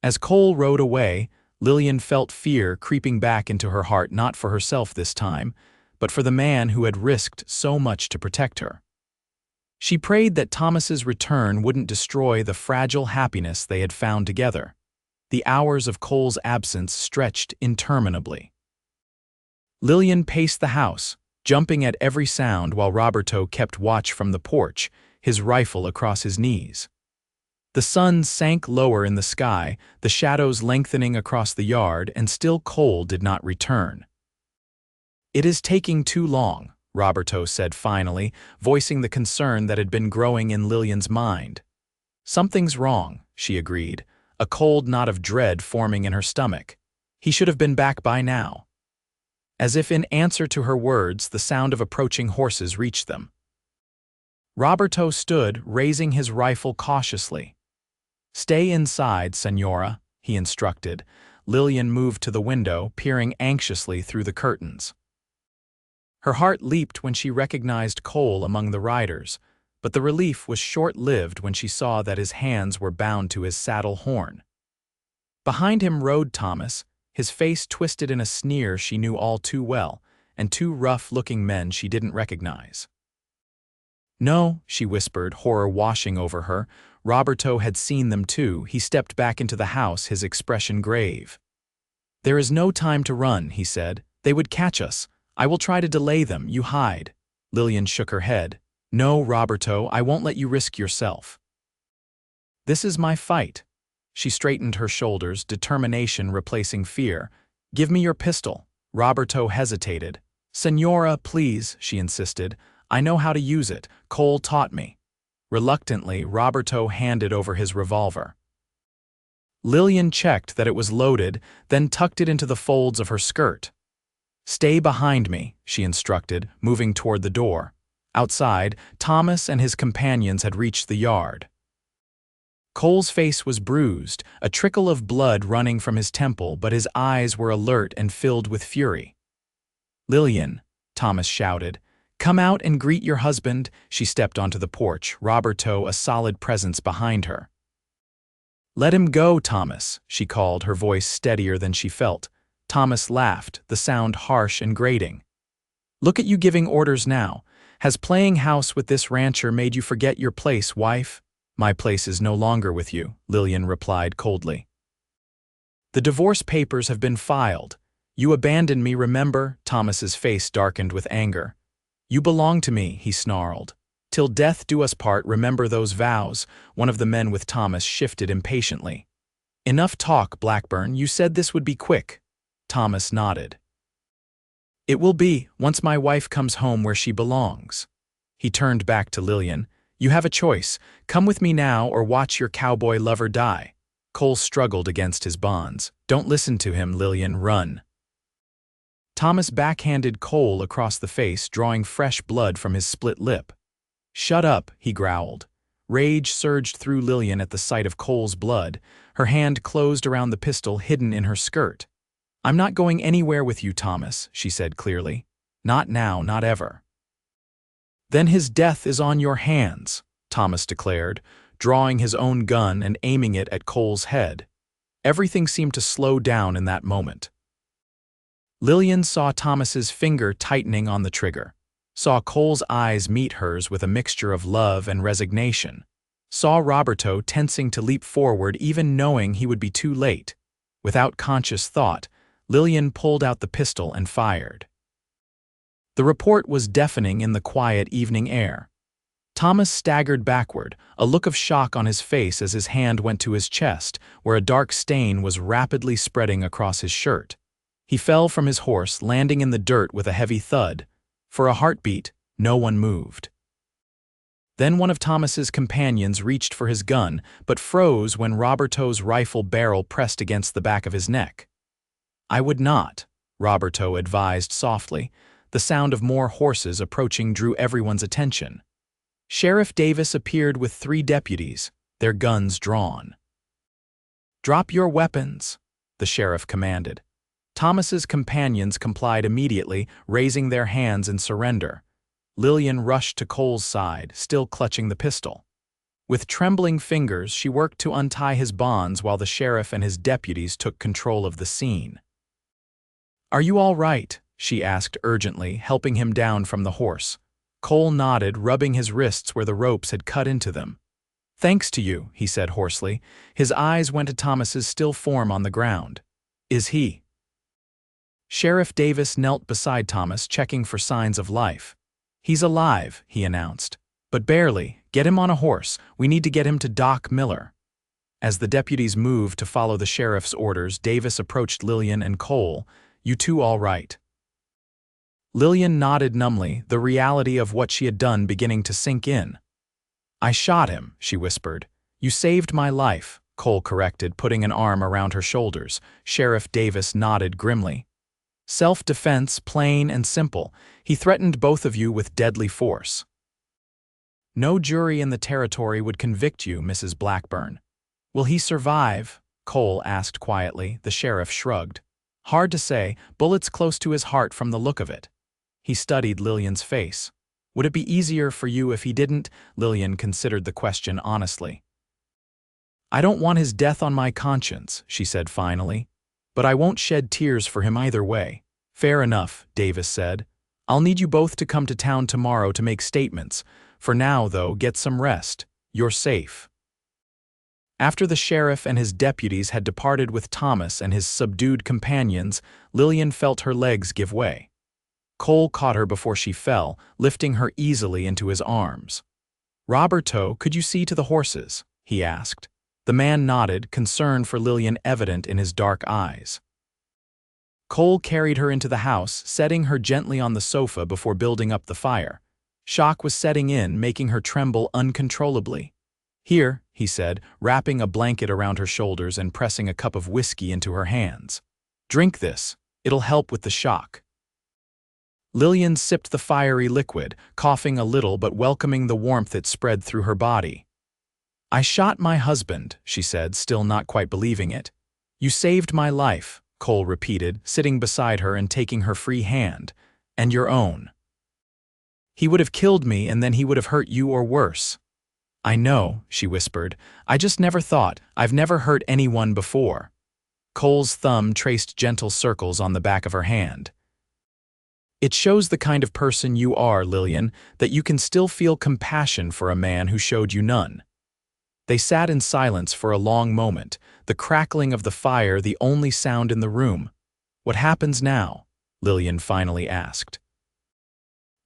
As Cole rode away, Lillian felt fear creeping back into her heart, not for herself this time, but for the man who had risked so much to protect her. She prayed that Thomas's return wouldn't destroy the fragile happiness they had found together. The hours of Cole's absence stretched interminably. Lillian paced the house, jumping at every sound while Roberto kept watch from the porch, his rifle across his knees. The sun sank lower in the sky, the shadows lengthening across the yard, and still Cole did not return. "It is taking too long," Roberto said finally, voicing the concern that had been growing in Lillian's mind. "Something's wrong," she agreed, a cold knot of dread forming in her stomach. "He should have been back by now." As if in answer to her words, the sound of approaching horses reached them. Roberto stood, raising his rifle cautiously. "Stay inside, Señora," he instructed. Lillian moved to the window, peering anxiously through the curtains. Her heart leaped when she recognized Cole among the riders, but the relief was short-lived when she saw that his hands were bound to his saddle horn. Behind him rode Thomas, his face twisted in a sneer she knew all too well, and two rough-looking men she didn't recognize. "No," she whispered, horror washing over her. Roberto had seen them too. He stepped back into the house, his expression grave. "There is no time to run," he said. "They would catch us. I will try to delay them. You hide." Lillian shook her head. "No, Roberto, I won't let you risk yourself. This is my fight." She straightened her shoulders, determination replacing fear. "Give me your pistol." Roberto hesitated. "Señora, please," she insisted. "I know how to use it. Cole taught me." Reluctantly, Roberto handed over his revolver. Lillian checked that it was loaded, then tucked it into the folds of her skirt. "Stay behind me," she instructed, moving toward the door. Outside, Thomas and his companions had reached the yard. Cole's face was bruised, a trickle of blood running from his temple, but his eyes were alert and filled with fury. "Lillian," Thomas shouted. "Come out and greet your husband." She stepped onto the porch, Roberto a solid presence behind her. "Let him go, Thomas," she called, her voice steadier than she felt. Thomas laughed, the sound harsh and grating. "Look at you giving orders now. Has playing house with this rancher made you forget your place, wife?" "My place is no longer with you," Lillian replied coldly. "The divorce papers have been filed. You abandoned me, remember?" Thomas's face darkened with anger. "You belong to me," he snarled. "Till death do us part, remember those vows." One of the men with Thomas shifted impatiently. "Enough talk, Blackburn. You said this would be quick." Thomas nodded. "It will be, once my wife comes home where she belongs." He turned back to Lillian. "You have a choice. Come with me now or watch your cowboy lover die." Cole struggled against his bonds. "Don't listen to him, Lillian. Run." Thomas backhanded Cole across the face, drawing fresh blood from his split lip. "Shut up," he growled. Rage surged through Lillian at the sight of Cole's blood. Her hand closed around the pistol hidden in her skirt. "I'm not going anywhere with you, Thomas," she said clearly. "Not now, not ever." "Then his death is on your hands," Thomas declared, drawing his own gun and aiming it at Cole's head. Everything seemed to slow down in that moment. Lillian saw Thomas's finger tightening on the trigger, saw Cole's eyes meet hers with a mixture of love and resignation, saw Roberto tensing to leap forward even knowing he would be too late. Without conscious thought, Lillian pulled out the pistol and fired. The report was deafening in the quiet evening air. Thomas staggered backward, a look of shock on his face as his hand went to his chest, where a dark stain was rapidly spreading across his shirt. He fell from his horse, landing in the dirt with a heavy thud. For a heartbeat, no one moved. Then one of Thomas's companions reached for his gun, but froze when Roberto's rifle barrel pressed against the back of his neck. "I would not," Roberto advised softly. The sound of more horses approaching drew everyone's attention. Sheriff Davis appeared with 3 deputies, their guns drawn. "Drop your weapons," the sheriff commanded. Thomas's companions complied immediately, raising their hands in surrender. Lillian rushed to Cole's side, still clutching the pistol. With trembling fingers, she worked to untie his bonds while the sheriff and his deputies took control of the scene. "Are you all right?" she asked urgently, helping him down from the horse. Cole nodded, rubbing his wrists where the ropes had cut into them. "Thanks to you," he said hoarsely. His eyes went to Thomas's still form on the ground. "Is he?" Sheriff Davis knelt beside Thomas, checking for signs of life. "He's alive," he announced. "But barely," Get him on a horse. We need to get him to Doc Miller." As the deputies moved to follow the sheriff's orders, Davis approached Lillian and Cole. "You two all right?" Lillian nodded numbly, the reality of what she had done beginning to sink in. "I shot him," she whispered. "You saved my life," Cole corrected, putting an arm around her shoulders. Sheriff Davis nodded grimly. "Self-defense, plain and simple. He threatened both of you with deadly force." "No jury in the territory would convict you, Mrs. Blackburn." "Will he survive?" Cole asked quietly. The sheriff shrugged. "Hard to say, bullets close to his heart from the look of it." He studied Lillian's face. "Would it be easier for you if he didn't?" Lillian considered the question honestly. "I don't want his death on my conscience," she said finally. "But I won't shed tears for him either way." "Fair enough," Davis said. "I'll need you both to come to town tomorrow to make statements. For now, though, get some rest. You're safe." After the sheriff and his deputies had departed with Thomas and his subdued companions, Lillian felt her legs give way. Cole caught her before she fell, lifting her easily into his arms. "Roberto, could you see to the horses?" he asked. The man nodded, concern for Lillian evident in his dark eyes. Cole carried her into the house, setting her gently on the sofa before building up the fire. Shock was setting in, making her tremble uncontrollably. "Here," he said, wrapping a blanket around her shoulders and pressing a cup of whiskey into her hands. "Drink this. It'll help with the shock." Lillian sipped the fiery liquid, coughing a little but welcoming the warmth it spread through her body. "I shot my husband," she said, still not quite believing it. "You saved my life," Cole repeated, sitting beside her and taking her free hand. "And your own. He would have killed me and then he would have hurt you or worse." "I know," she whispered. "I just never thought. I've never hurt anyone before." Cole's thumb traced gentle circles on the back of her hand. "It shows the kind of person you are, Lillian, that you can still feel compassion for a man who showed you none." They sat in silence for a long moment, the crackling of the fire the only sound in the room. "What happens now?" Lillian finally asked.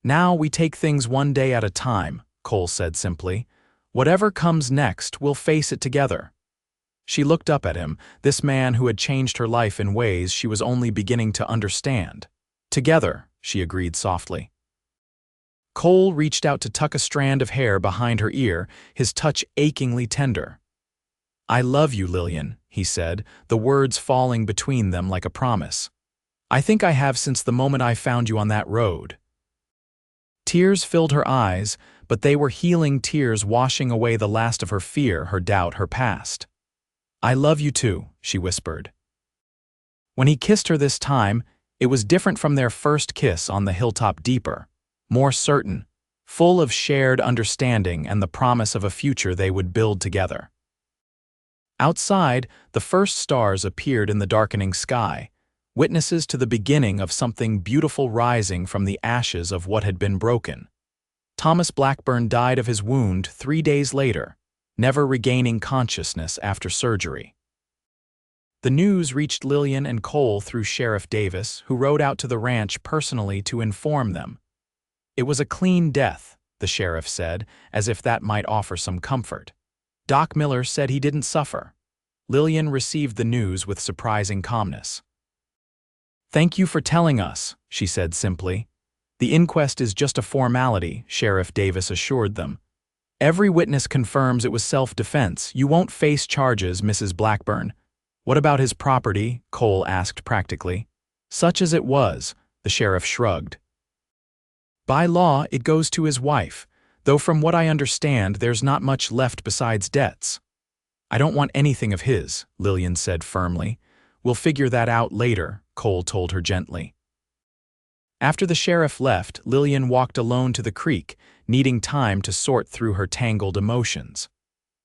"Now we take things one day at a time," Cole said simply. "Whatever comes next, we'll face it together." She looked up at him, this man who had changed her life in ways she was only beginning to understand. "Together," she agreed softly. Cole reached out to tuck a strand of hair behind her ear, his touch achingly tender. "I love you, Lillian," he said, the words falling between them like a promise. "I think I have since the moment I found you on that road." Tears filled her eyes, but they were healing tears washing away the last of her fear, her doubt, her past. "I love you too," she whispered. When he kissed her this time, it was different from their first kiss on the hilltop, deeper, more certain, full of shared understanding and the promise of a future they would build together. Outside, the first stars appeared in the darkening sky, witnesses to the beginning of something beautiful rising from the ashes of what had been broken. Thomas Blackburn died of his wound 3 days later, never regaining consciousness after surgery. The news reached Lillian and Cole through Sheriff Davis, who rode out to the ranch personally to inform them. "It was a clean death," the sheriff said, as if that might offer some comfort. "Doc Miller said he didn't suffer." Lillian received the news with surprising calmness. "Thank you for telling us," she said simply. "The inquest is just a formality," Sheriff Davis assured them. "Every witness confirms it was self-defense. You won't face charges, Mrs. Blackburn." "What about his property?" Cole asked practically. "Such as it was," the sheriff shrugged. "By law, it goes to his wife, though from what I understand, there's not much left besides debts." "I don't want anything of his," Lillian said firmly. "We'll figure that out later," Cole told her gently. After the sheriff left, Lillian walked alone to the creek, needing time to sort through her tangled emotions.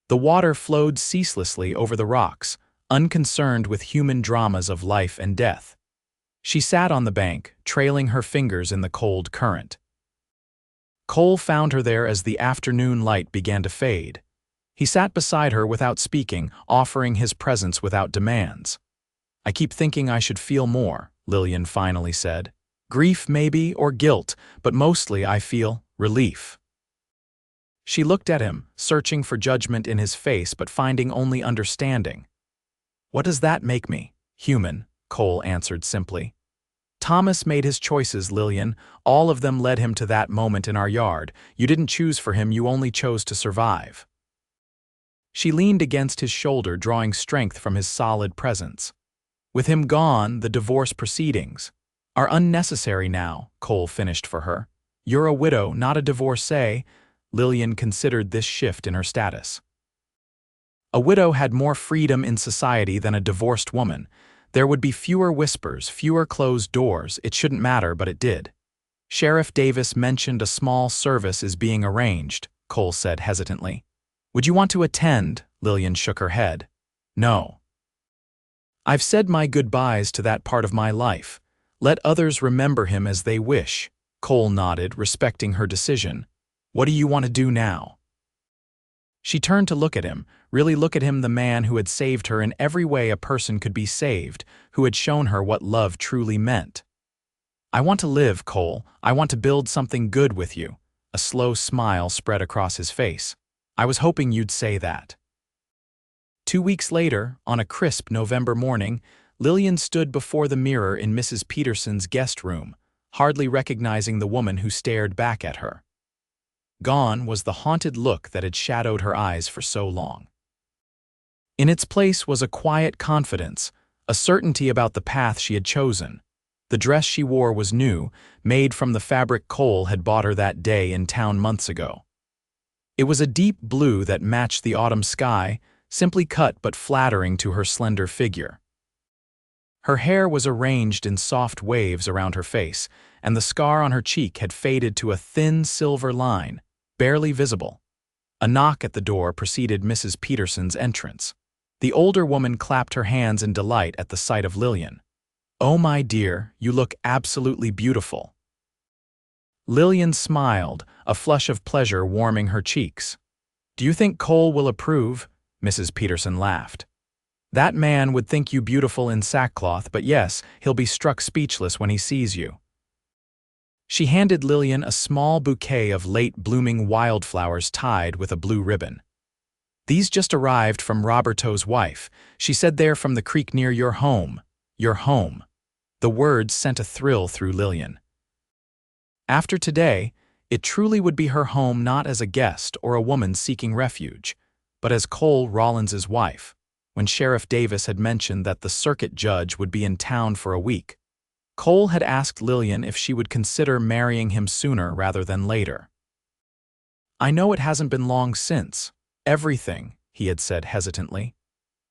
The water flowed ceaselessly over the rocks, unconcerned with human dramas of life and death. She sat on the bank, trailing her fingers in the cold current. Cole found her there as the afternoon light began to fade. He sat beside her without speaking, offering his presence without demands. "I keep thinking I should feel more," Lillian finally said. "Grief maybe, or guilt, but mostly I feel relief." She looked at him, searching for judgment in his face but finding only understanding. "What does that make me?" "Human," Cole answered simply. "Thomas made his choices, Lillian. All of them led him to that moment in our yard. You didn't choose for him, you only chose to survive." She leaned against his shoulder, drawing strength from his solid presence. "With him gone, the divorce proceedings are unnecessary now," Cole finished for her. "You're a widow, not a divorcee." Lillian considered this shift in her status. A widow had more freedom in society than a divorced woman. There would be fewer whispers, fewer closed doors. It shouldn't matter, but it did. "Sheriff Davis mentioned a small service is being arranged," Cole said hesitantly. "Would you want to attend?" Lillian shook her head. "No. I've said my goodbyes to that part of my life. Let others remember him as they wish." Cole nodded, respecting her decision. "What do you want to do now?" She turned to look at him, really look at him, the man who had saved her in every way a person could be saved, who had shown her what love truly meant. "I want to live, Cole. I want to build something good with you." A slow smile spread across his face. "I was hoping you'd say that." 2 weeks later, on a crisp November morning, Lillian stood before the mirror in Mrs. Peterson's guest room, hardly recognizing the woman who stared back at her. Gone was the haunted look that had shadowed her eyes for so long. In its place was a quiet confidence, a certainty about the path she had chosen. The dress she wore was new, made from the fabric Cole had bought her that day in town months ago. It was a deep blue that matched the autumn sky, simply cut but flattering to her slender figure. Her hair was arranged in soft waves around her face, and the scar on her cheek had faded to a thin silver line, barely visible. A knock at the door preceded Mrs. Peterson's entrance. The older woman clapped her hands in delight at the sight of Lillian. "Oh, my dear, you look absolutely beautiful." Lillian smiled, a flush of pleasure warming her cheeks. "Do you think Cole will approve?" Mrs. Peterson laughed. "That man would think you beautiful in sackcloth, but yes, he'll be struck speechless when he sees you." She handed Lillian a small bouquet of late-blooming wildflowers tied with a blue ribbon. "These just arrived from Roberto's wife. She said they're from the creek near your home." Your home. The words sent a thrill through Lillian. After today, it truly would be her home, not as a guest or a woman seeking refuge, but as Cole Rawlins's wife. When Sheriff Davis had mentioned that the circuit judge would be in town for a week, Cole had asked Lillian if she would consider marrying him sooner rather than later. "I know it hasn't been long since. Everything," he had said hesitantly.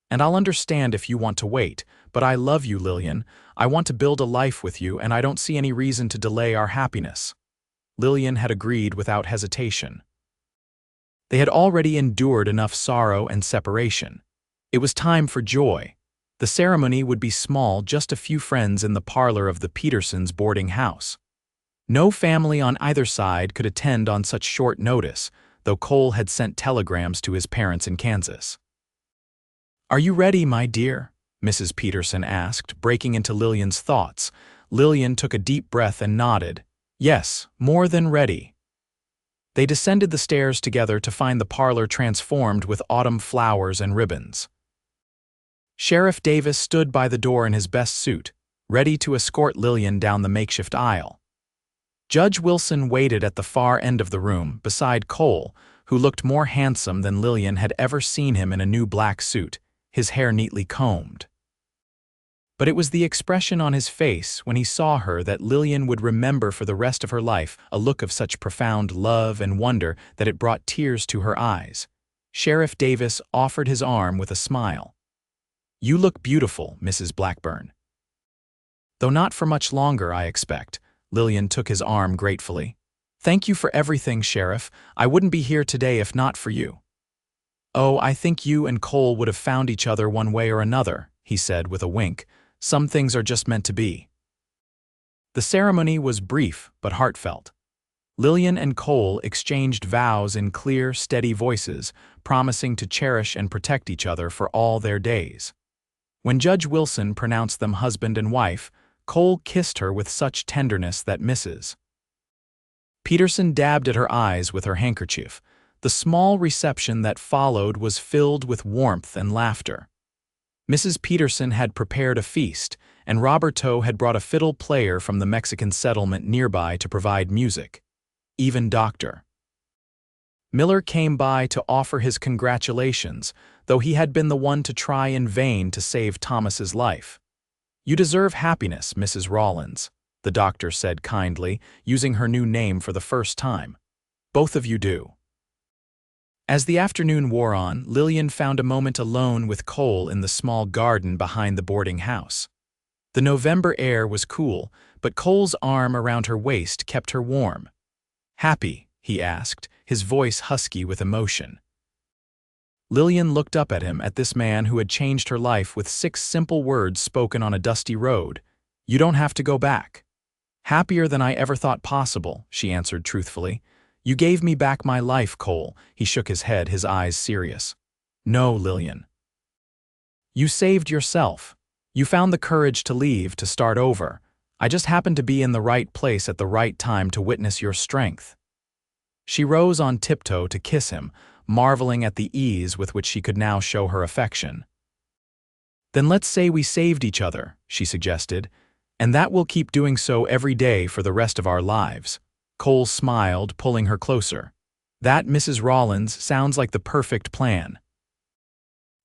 "And I'll understand if you want to wait, but I love you, Lillian. I want to build a life with you, and I don't see any reason to delay our happiness." Lillian had agreed without hesitation. They had already endured enough sorrow and separation. It was time for joy. The ceremony would be small, just a few friends in the parlor of the Petersons' boarding house. No family on either side could attend on such short notice, though Cole had sent telegrams to his parents in Kansas. "Are you ready, my dear?" Mrs. Peterson asked, breaking into Lillian's thoughts. Lillian took a deep breath and nodded. "Yes, more than ready." They descended the stairs together to find the parlor transformed with autumn flowers and ribbons. Sheriff Davis stood by the door in his best suit, ready to escort Lillian down the makeshift aisle. Judge Wilson waited at the far end of the room, beside Cole, who looked more handsome than Lillian had ever seen him in a new black suit, his hair neatly combed. But it was the expression on his face when he saw her that Lillian would remember for the rest of her life, a look of such profound love and wonder that it brought tears to her eyes. Sheriff Davis offered his arm with a smile. "You look beautiful, Mrs. Blackburn." "Though not for much longer, I expect." Lillian took his arm gratefully. "Thank you for everything, Sheriff. I wouldn't be here today if not for you." "Oh, I think you and Cole would have found each other one way or another," he said with a wink. "Some things are just meant to be." The ceremony was brief but heartfelt. Lillian and Cole exchanged vows in clear, steady voices, promising to cherish and protect each other for all their days. When Judge Wilson pronounced them husband and wife, Cole kissed her with such tenderness that Mrs. Peterson dabbed at her eyes with her handkerchief. The small reception that followed was filled with warmth and laughter. Mrs. Peterson had prepared a feast, and Roberto had brought a fiddle player from the Mexican settlement nearby to provide music. Even Dr. Miller came by to offer his congratulations, though he had been the one to try in vain to save Thomas's life. "You deserve happiness, Mrs. Rawlins," the doctor said kindly, using her new name for the first time. "Both of you do." As the afternoon wore on, Lillian found a moment alone with Cole in the small garden behind the boarding house. The November air was cool, but Cole's arm around her waist kept her warm. "Happy?" he asked, his voice husky with emotion. Lillian looked up at him, at this man who had changed her life with 6 simple words spoken on a dusty road. "You don't have to go back." "Happier than I ever thought possible," she answered truthfully. "You gave me back my life, Cole." He shook his head, his eyes serious. "No, Lillian. You saved yourself. You found the courage to leave, to start over. I just happened to be in the right place at the right time to witness your strength." She rose on tiptoe to kiss him, marveling at the ease with which she could now show her affection. "Then let's say we saved each other," she suggested, "and that we'll keep doing so every day for the rest of our lives." Cole smiled, pulling her closer. "That, Mrs. Rawlins, sounds like the perfect plan."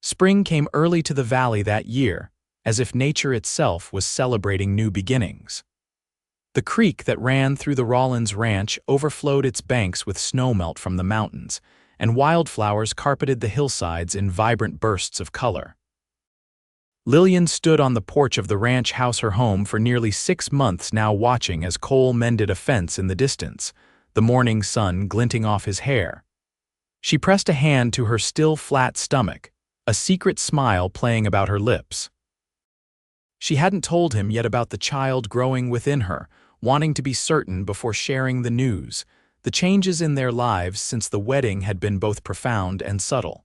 Spring came early to the valley that year, as if nature itself was celebrating new beginnings. The creek that ran through the Rawlins ranch overflowed its banks with snowmelt from the mountains, and wildflowers carpeted the hillsides in vibrant bursts of color. Lillian stood on the porch of the ranch house, her home for nearly 6 months now, watching as Cole mended a fence in the distance, the morning sun glinting off his hair. She pressed a hand to her still flat stomach, a secret smile playing about her lips. She hadn't told him yet about the child growing within her, wanting to be certain before sharing the news. The changes in their lives since the wedding had been both profound and subtle.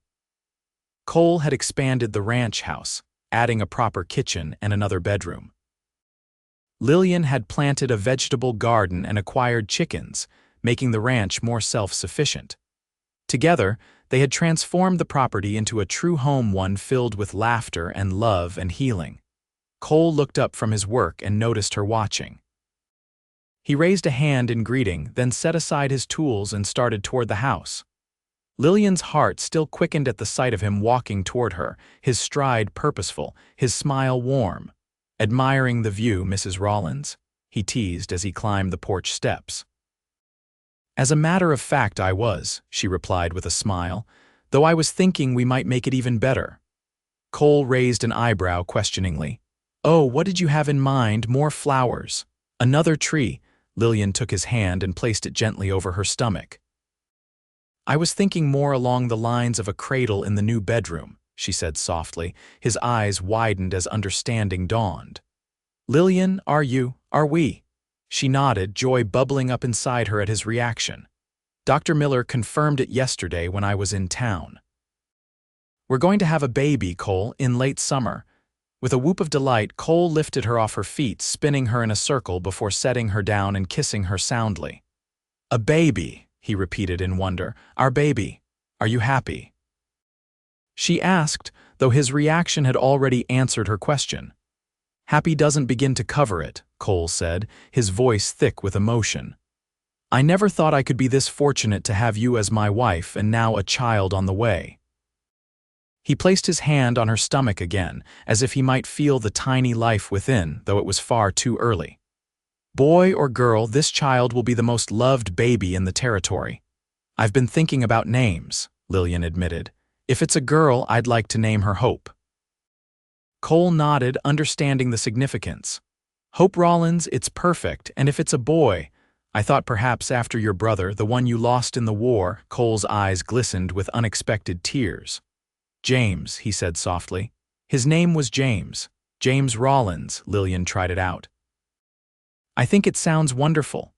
Cole had expanded the ranch house, adding a proper kitchen and another bedroom. Lillian had planted a vegetable garden and acquired chickens, making the ranch more self-sufficient. Together, they had transformed the property into a true home, one filled with laughter and love and healing. Cole looked up from his work and noticed her watching. He raised a hand in greeting, then set aside his tools and started toward the house. Lillian's heart still quickened at the sight of him walking toward her, his stride purposeful, his smile warm. "Admiring the view, Mrs. Rawlins?" he teased as he climbed the porch steps. "As a matter of fact, I was," she replied with a smile, "though I was thinking we might make it even better." Cole raised an eyebrow questioningly. "Oh, what did you have in mind? More flowers? Another tree?" Lillian took his hand and placed it gently over her stomach. "I was thinking more along the lines of a cradle in the new bedroom," she said softly. His eyes widened as understanding dawned. "Lillian, are we?" She nodded, joy bubbling up inside her at his reaction. "Dr. Miller confirmed it yesterday when I was in town. We're going to have a baby, Cole, in late summer." With a whoop of delight, Cole lifted her off her feet, spinning her in a circle before setting her down and kissing her soundly. "A baby," he repeated in wonder. "Our baby. Are you happy?" She asked, though his reaction had already answered her question. "Happy doesn't begin to cover it," Cole said, his voice thick with emotion. "I never thought I could be this fortunate to have you as my wife and now a child on the way." He placed his hand on her stomach again, as if he might feel the tiny life within, though it was far too early. "Boy or girl, this child will be the most loved baby in the territory." "I've been thinking about names," Lillian admitted. "If it's a girl, I'd like to name her Hope." Cole nodded, understanding the significance. "Hope Rawlins, it's perfect, and if it's a boy, I thought perhaps after your brother, the one you lost in the war." Cole's eyes glistened with unexpected tears. "James," he said softly. "His name was James. James Rawlins." Lillian tried it out. "I think it sounds wonderful."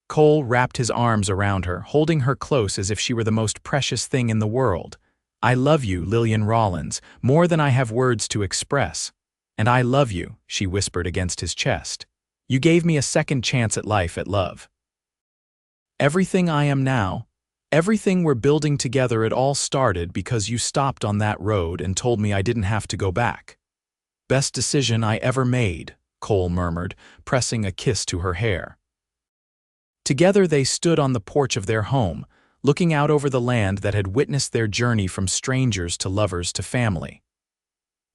Cole wrapped his arms around her, holding her close as if she were the most precious thing in the world. "I love you, Lillian Rawlins, more than I have words to express. And I love you," she whispered against his chest. "You gave me a second chance at life, at love. Everything I am now, Everything we're building together, it all started because you stopped on that road and told me I didn't have to go back. Best decision I ever made, Cole murmured, pressing a kiss to her hair. Together they stood on the porch of their home, looking out over the land that had witnessed their journey from strangers to lovers to family.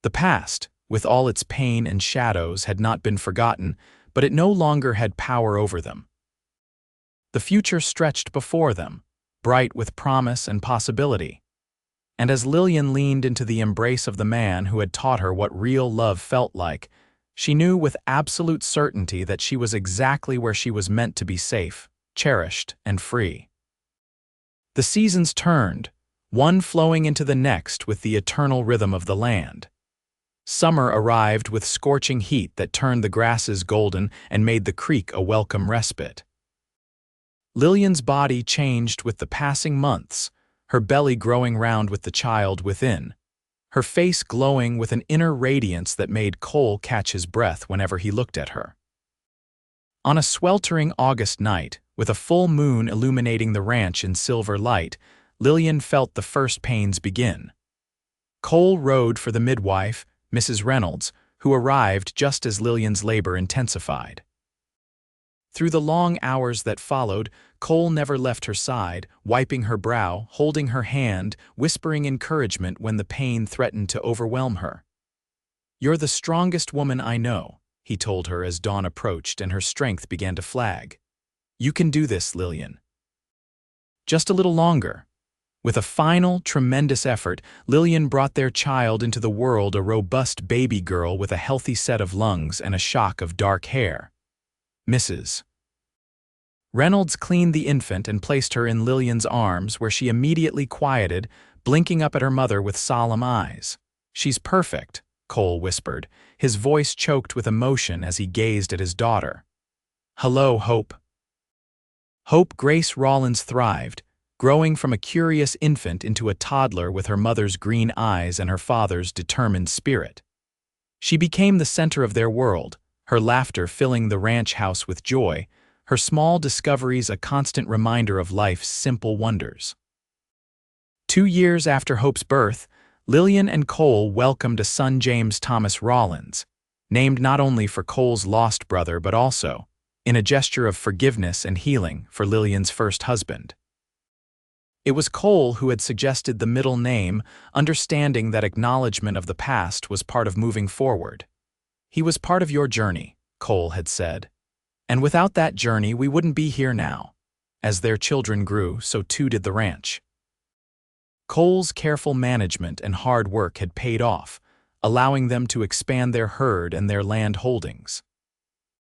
The past, with all its pain and shadows, had not been forgotten, but it no longer had power over them. The future stretched before them, bright with promise and possibility. And as Lillian leaned into the embrace of the man who had taught her what real love felt like, she knew with absolute certainty that she was exactly where she was meant to be, safe, cherished, and free. The seasons turned, one flowing into the next with the eternal rhythm of the land. Summer arrived with scorching heat that turned the grasses golden and made the creek a welcome respite. Lillian's body changed with the passing months, her belly growing round with the child within, her face glowing with an inner radiance that made Cole catch his breath whenever he looked at her. On a sweltering August night, with a full moon illuminating the ranch in silver light, Lillian felt the first pains begin. Cole rode for the midwife, Mrs. Reynolds, who arrived just as Lillian's labor intensified. Through the long hours that followed, Cole never left her side, wiping her brow, holding her hand, whispering encouragement when the pain threatened to overwhelm her. "You're the strongest woman I know," he told her as dawn approached and her strength began to flag. "You can do this, Lillian." Just a little longer. With a final, tremendous effort, Lillian brought their child into the world, a robust baby girl with a healthy set of lungs and a shock of dark hair. Mrs. Reynolds cleaned the infant and placed her in Lillian's arms, where she immediately quieted, blinking up at her mother with solemn eyes. "She's perfect," Cole whispered, his voice choked with emotion as he gazed at his daughter. "Hello, Hope." Hope Grace Rawlins thrived, growing from a curious infant into a toddler with her mother's green eyes and her father's determined spirit. She became the center of their world, her laughter filling the ranch house with joy, her small discoveries a constant reminder of life's simple wonders. 2 years after Hope's birth, Lillian and Cole welcomed a son, James Thomas Rawlins, named not only for Cole's lost brother but also, in a gesture of forgiveness and healing, for Lillian's first husband. It was Cole who had suggested the middle name, understanding that acknowledgement of the past was part of moving forward. "He was part of your journey," Cole had said. "And without that journey, we wouldn't be here now." As their children grew, so too did the ranch. Cole's careful management and hard work had paid off, allowing them to expand their herd and their land holdings.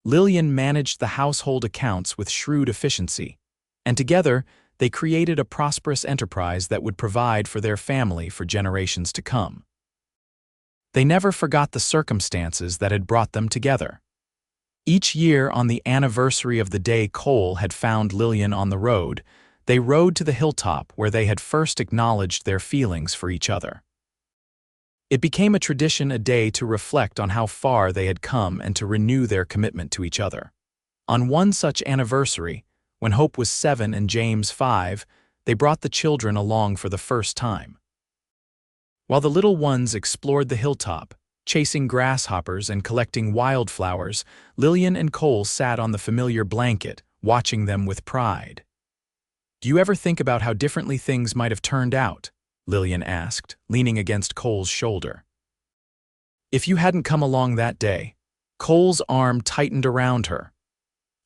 Lillian managed the household accounts with shrewd efficiency, and together they created a prosperous enterprise that would provide for their family for generations to come. They never forgot the circumstances that had brought them together. Each year, on the anniversary of the day Cole had found Lillian on the road, they rode to the hilltop where they had first acknowledged their feelings for each other. It became a tradition, a day to reflect on how far they had come and to renew their commitment to each other. On one such anniversary, when Hope was 7 and James 5, they brought the children along for the first time. While the little ones explored the hilltop, chasing grasshoppers and collecting wildflowers, Lillian and Cole sat on the familiar blanket, watching them with pride. "Do you ever think about how differently things might have turned out?" Lillian asked, leaning against Cole's shoulder. "If you hadn't come along that day." Cole's arm tightened around her.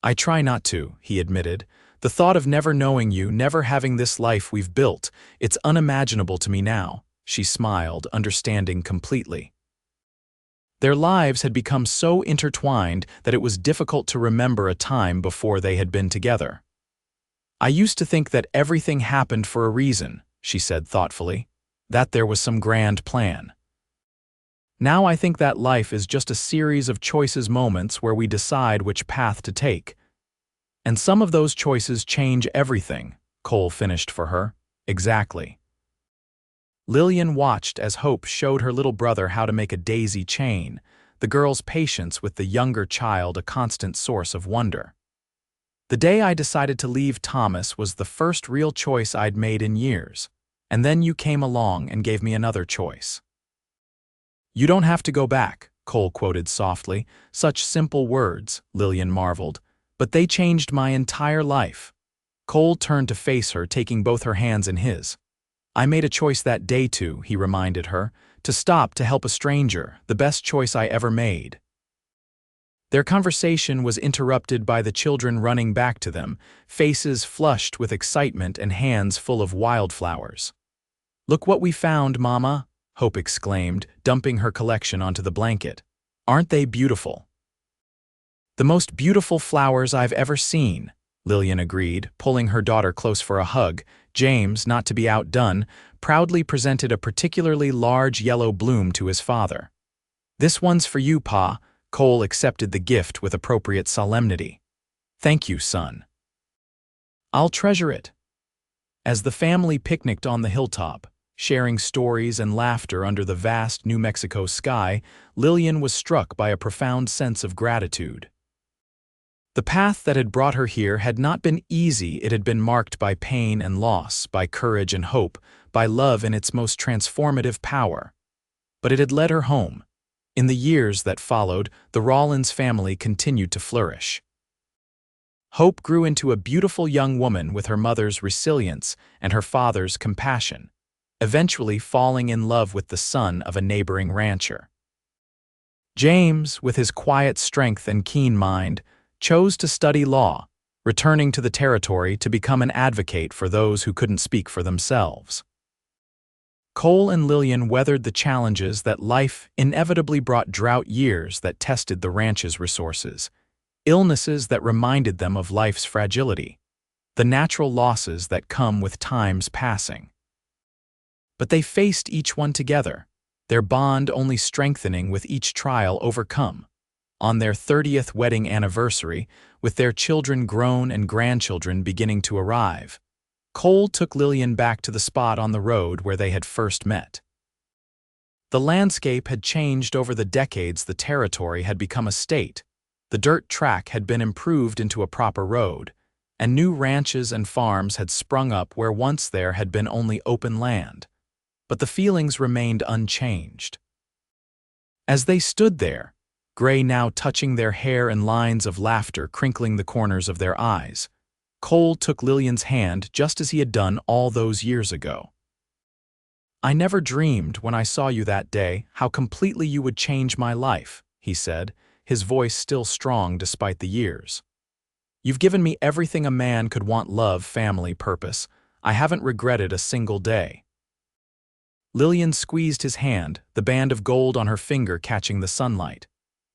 "I try not to," he admitted. "The thought of never knowing you, never having this life we've built, it's unimaginable to me now." She smiled, understanding completely. Their lives had become so intertwined that it was difficult to remember a time before they had been together. "I used to think that everything happened for a reason," she said thoughtfully, "that there was some grand plan. Now I think that life is just a series of choices, moments where we decide which path to take. And some of those choices change everything," Cole finished for her. "Exactly." Lillian watched as Hope showed her little brother how to make a daisy chain, the girl's patience with the younger child a constant source of wonder. The day I decided to leave Thomas was the first real choice I'd made in years, and then you came along and gave me another choice. You don't have to go back, Cole quoted softly. Such simple words, Lillian marveled, but they changed my entire life. Cole turned to face her, taking both her hands in his. I made a choice that day too, he reminded her, to stop to help a stranger, the best choice I ever made. Their conversation was interrupted by the children running back to them, faces flushed with excitement and hands full of wildflowers. Look what we found, Mama, Hope exclaimed, dumping her collection onto the blanket. Aren't they beautiful? The most beautiful flowers I've ever seen, Lillian agreed, pulling her daughter close for a hug. James, not to be outdone, proudly presented a particularly large yellow bloom to his father. This one's for you, Pa. Cole accepted the gift with appropriate solemnity. Thank you, son. I'll treasure it. As the family picnicked on the hilltop, sharing stories and laughter under the vast New Mexico sky, Lillian was struck by a profound sense of gratitude. The path that had brought her here had not been easy. It had been marked by pain and loss, by courage and hope, by love in its most transformative power. But it had led her home. In the years that followed, the Rawlins family continued to flourish. Hope grew into a beautiful young woman with her mother's resilience and her father's compassion, eventually falling in love with the son of a neighboring rancher. James, with his quiet strength and keen mind, chose to study law, returning to the territory to become an advocate for those who couldn't speak for themselves. Cole and Lillian weathered the challenges that life inevitably brought: drought years that tested the ranch's resources, illnesses that reminded them of life's fragility, the natural losses that come with time's passing. But they faced each one together, their bond only strengthening with each trial overcome. On their 30th wedding anniversary, with their children grown and grandchildren beginning to arrive, Cole took Lillian back to the spot on the road where they had first met. The landscape had changed over the decades. The territory had become a state, the dirt track had been improved into a proper road, and new ranches and farms had sprung up where once there had been only open land. But the feelings remained unchanged. As they stood there, gray now touching their hair and lines of laughter crinkling the corners of their eyes, Cole took Lillian's hand just as he had done all those years ago. I never dreamed when I saw you that day how completely you would change my life, he said, his voice still strong despite the years. You've given me everything a man could want: love, family, purpose. I haven't regretted a single day. Lillian squeezed his hand, the band of gold on her finger catching the sunlight.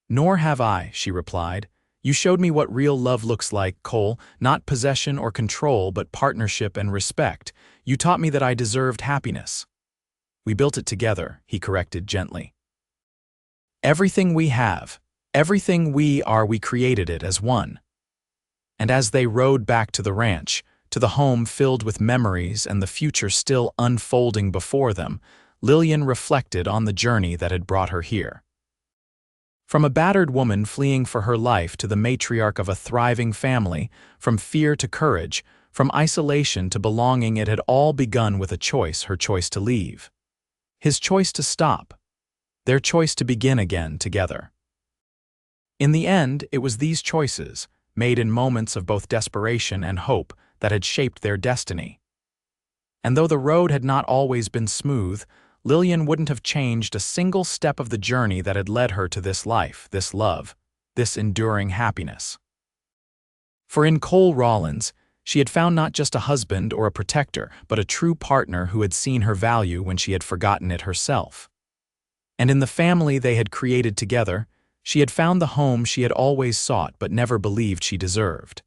Nor have I, she replied. You showed me what real love looks like, Cole, not possession or control, but partnership and respect. You taught me that I deserved happiness. We built it together, he corrected gently. Everything we have, everything we are, we created it as one. And as they rode back to the ranch, to the home filled with memories and the future still unfolding before them, Lillian reflected on the journey that had brought her here. From a battered woman fleeing for her life to the matriarch of a thriving family, from fear to courage, from isolation to belonging, it had all begun with a choice: her choice to leave. His choice to stop. Their choice to begin again together. In the end, it was these choices, made in moments of both desperation and hope, that had shaped their destiny. And though the road had not always been smooth, Lillian wouldn't have changed a single step of the journey that had led her to this life, this love, this enduring happiness. For in Cole Rawlins, she had found not just a husband or a protector, but a true partner who had seen her value when she had forgotten it herself. And in the family they had created together, she had found the home she had always sought but never believed she deserved.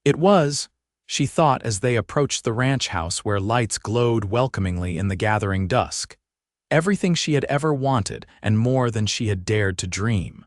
It was, she thought as they approached the ranch house where lights glowed welcomingly in the gathering dusk, everything she had ever wanted and more than she had dared to dream.